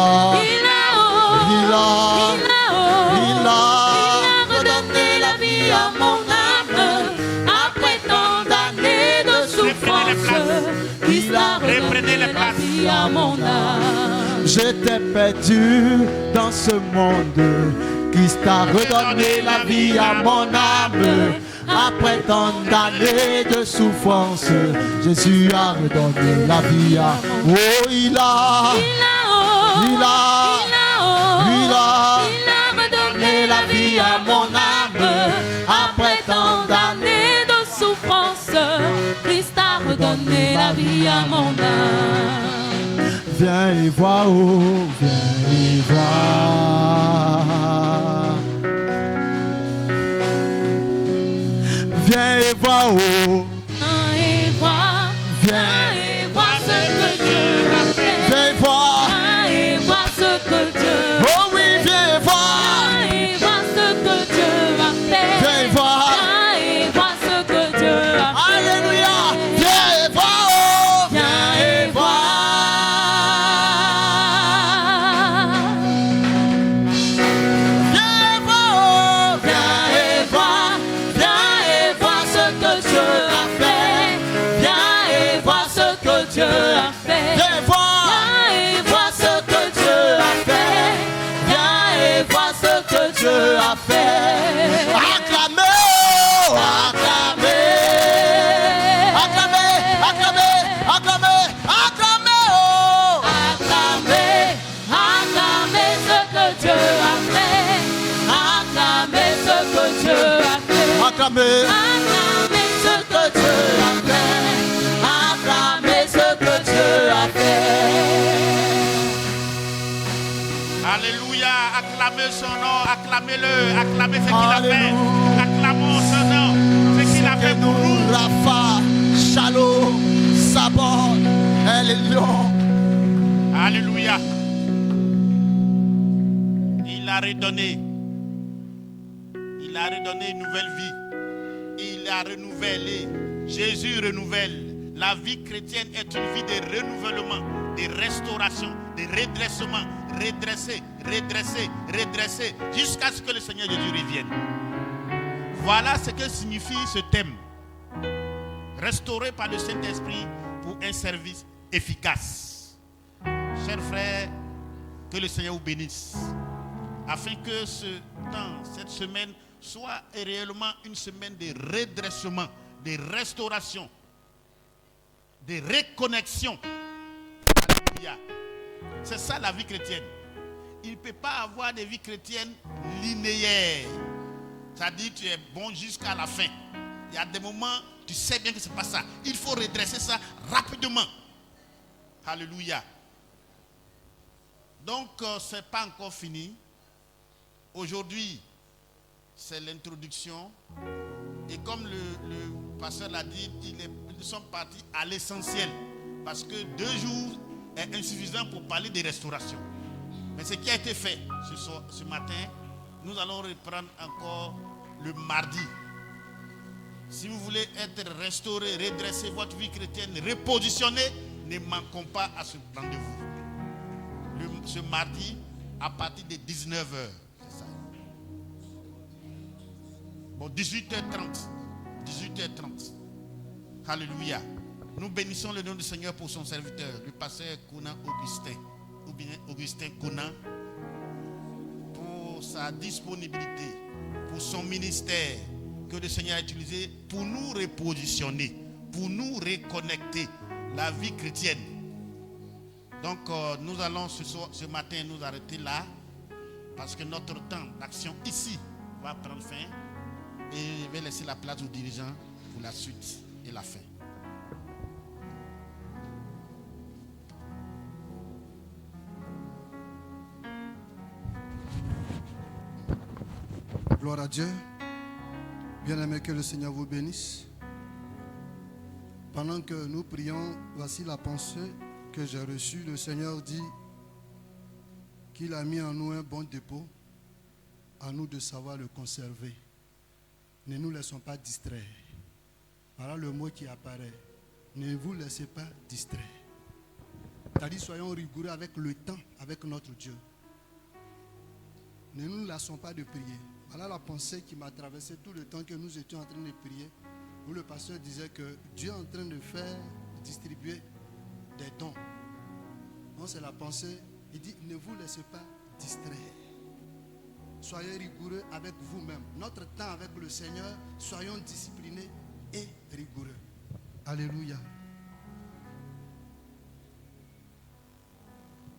redonné la vie à mon âme. Après tant d'années de souffrance, Christ a redonné la vie à mon âme. J'étais perdu dans ce monde. Christ a redonné la vie à mon âme. Après tant d'années de souffrance, Jésus a redonné la vie à mon âme. Oh, il a redonné la vie à mon âme. Après tant d'années de souffrance, Christ a redonné la vie à mon âme. Viens et vois, oh, viens et vois. Viens et vois, oh. Viens et vois ce que Dieu a fait. Viens et vois. Viens et vois ce que Dieu a fait. Oh oui, viens et vois. Viens et vois ce que Dieu a fait. Viens et vois. Viens et vois ce que Dieu a fait. Alléluia. Viens et vois, oh. Viens et vois. Viens et vois, oh. Viens et vois ce que Dieu a a fait. Acclamez, oh, acclamez. Acclamez, acclamez, acclamez, acclamez, oh. Acclamez, acclamez ce que Dieu a fait. Acclamez ce que Dieu a fait. Acclamez, Acclamez ce que Dieu a fait. Acclamez ce que Dieu a fait. Alléluia, acclamez son nom, acclamez-le, acclamez ce qu'il a fait. Acclamons son nom, ce qu'il a fait pour nous. Rapha, Shalom, Sabot, Elion. Alléluia. Il a redonné. Il a redonné une nouvelle vie. Il a renouvelé. Jésus renouvelle. La vie chrétienne est une vie de renouvellement, de restauration, de redressement. Redresser, redresser, redresser, jusqu'à ce que le Seigneur Jésus revienne. Voilà ce que signifie ce thème. Restauré par le Saint-Esprit pour un service efficace. Chers frères, que le Seigneur vous bénisse. Afin que ce temps, cette semaine, soit réellement une semaine de redressement, de restauration, de reconnexion. Alléluia. C'est ça la vie chrétienne. Il ne peut pas avoir de vie chrétienne linéaire. C'est-à-dire tu es bon jusqu'à la fin. Il y a des moments, tu sais bien que ce n'est pas ça. Il faut redresser ça rapidement. Alléluia. Donc, ce n'est pas encore fini. Aujourd'hui, c'est l'introduction. Et comme le pasteur l'a dit, nous sommes partis à l'essentiel. Parce que 2 jours est insuffisant pour parler de restauration. Mais ce qui a été fait ce matin, nous allons reprendre encore le mardi. Si vous voulez être restauré, redresser votre vie chrétienne, repositionner, ne manquons pas à ce rendez-vous. Ce mardi, à partir de 19h. C'est ça. Bon, 18h30. 18h30. Alléluia. Nous bénissons le nom du Seigneur pour son serviteur, le pasteur Conan Augustin, ou bien Augustin Conan, pour sa disponibilité, pour son ministère que le Seigneur a utilisé pour nous repositionner, pour nous reconnecter la vie chrétienne. Donc nous allons ce matin nous arrêter là, parce que notre temps d'action ici va prendre fin, et je vais laisser la place aux dirigeants pour la suite et la fin. Gloire à Dieu. Bien-aimé, que le Seigneur vous bénisse. Pendant que nous prions, voici la pensée que j'ai reçue. Le Seigneur dit qu'il a mis en nous un bon dépôt, à nous de savoir le conserver. Ne nous laissons pas distraire. Voilà le mot qui apparaît. Ne vous laissez pas distraire. C'est-à-dire, soyons rigoureux avec le temps, avec notre Dieu. Ne nous lassons pas de prier. Voilà la pensée qui m'a traversé tout le temps que nous étions en train de prier, où le pasteur disait que Dieu est en train de faire distribuer des dons. Donc c'est la pensée. Il dit, ne vous laissez pas distraire. Soyez rigoureux avec vous-même. Notre temps avec le Seigneur, soyons disciplinés et rigoureux. Alléluia.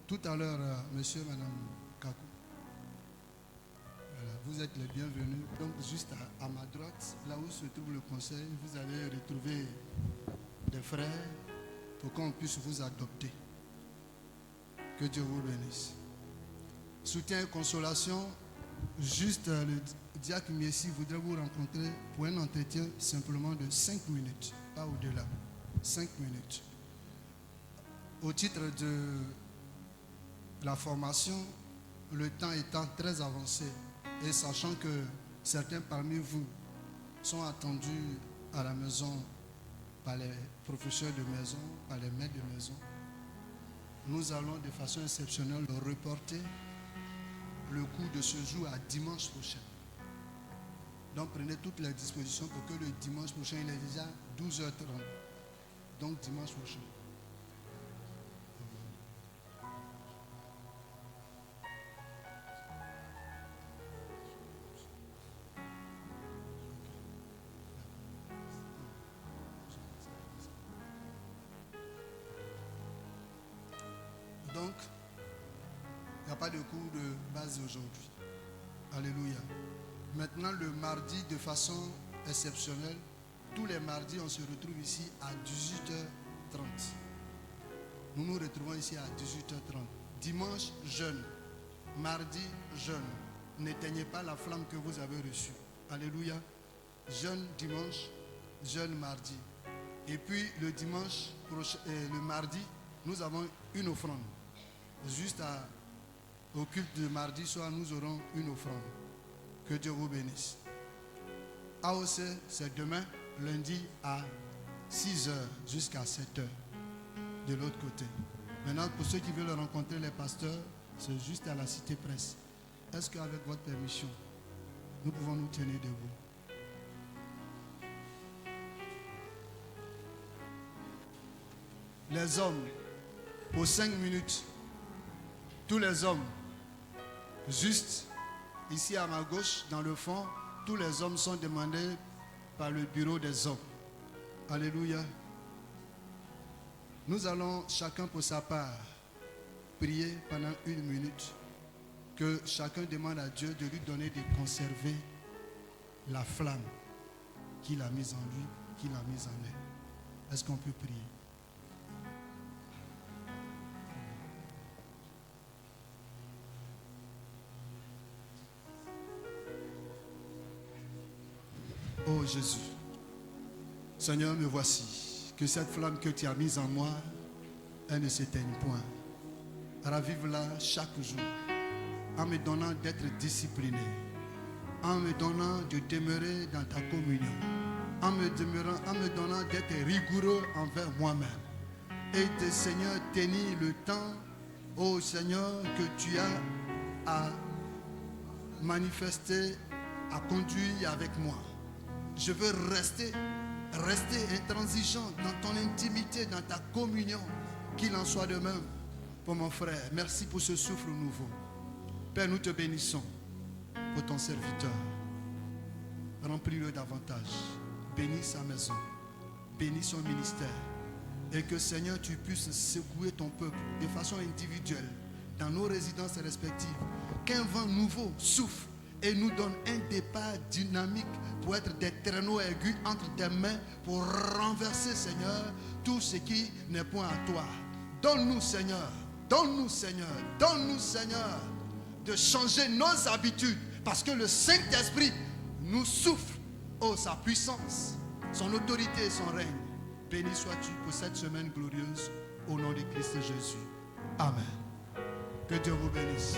Tout à l'heure, monsieur, madame Kakou, vous êtes les bienvenus. Donc juste à ma droite, là où se trouve le conseil, vous allez retrouver des frères pour qu'on puisse vous adopter. Que Dieu vous bénisse. Soutien et consolation, juste le diacre Messi voudrait vous rencontrer pour un entretien simplement de 5 minutes, pas au-delà. 5 minutes. Au titre de la formation, le temps étant très avancé, et sachant que certains parmi vous sont attendus à la maison par les professeurs de maison, par les maîtres de maison, nous allons de façon exceptionnelle reporter le cours de ce jour à dimanche prochain. Donc prenez toutes les dispositions pour que le dimanche prochain, il est déjà 12h30. Donc dimanche prochain. Donc, il n'y a pas de cours de base aujourd'hui. Alléluia. Maintenant, le mardi, de façon exceptionnelle, tous les mardis, on se retrouve ici à 18h30. Nous nous retrouvons ici à 18h30. Dimanche, jeûne. Mardi, jeûne. N'éteignez pas la flamme que vous avez reçue. Alléluia. Jeûne dimanche, jeûne mardi. Et puis le dimanche, le mardi, nous avons une offrande. Juste au culte de mardi soir, nous aurons une offrande. Que Dieu vous bénisse. AOC, c'est demain, lundi à 6h jusqu'à 7h. De l'autre côté. Maintenant, pour ceux qui veulent rencontrer les pasteurs, c'est juste à la Cité Presse. Est-ce qu'avec votre permission, nous pouvons nous tenir debout? Les hommes, pour 5 minutes, tous les hommes, juste ici à ma gauche, dans le fond, tous les hommes sont demandés par le bureau des hommes. Alléluia. Nous allons chacun pour sa part prier pendant 1 minute, que chacun demande à Dieu de lui donner de conserver la flamme qu'il a mise en lui, qu'il a mise en elle. Est-ce qu'on peut prier? Oh Jésus, Seigneur, me voici. Que cette flamme que tu as mise en moi, elle ne s'éteigne point. Ravive-la chaque jour, en me donnant d'être discipliné, en me donnant de demeurer dans ta communion, en me donnant d'être rigoureux envers moi-même. Et de, Seigneur, tenir le temps, oh Seigneur, que tu as à manifester, à conduire avec moi. Je veux rester intransigeant dans ton intimité, dans ta communion, qu'il en soit de même pour mon frère. Merci pour ce souffle nouveau. Père, nous te bénissons pour ton serviteur. Remplis-le davantage. Bénis sa maison. Bénis son ministère. Et que, Seigneur, tu puisses secouer ton peuple de façon individuelle dans nos résidences respectives. Qu'un vent nouveau souffle et nous donne un départ dynamique pour être des traîneaux aigus entre tes mains pour renverser, Seigneur, tout ce qui n'est point à toi. Donne-nous, Seigneur, donne-nous, Seigneur, donne-nous, Seigneur, de changer nos habitudes parce que le Saint-Esprit nous souffle, oh, sa puissance, son autorité et son règne. Béni sois-tu pour cette semaine glorieuse au nom de Christ Jésus. Amen. Que Dieu vous bénisse.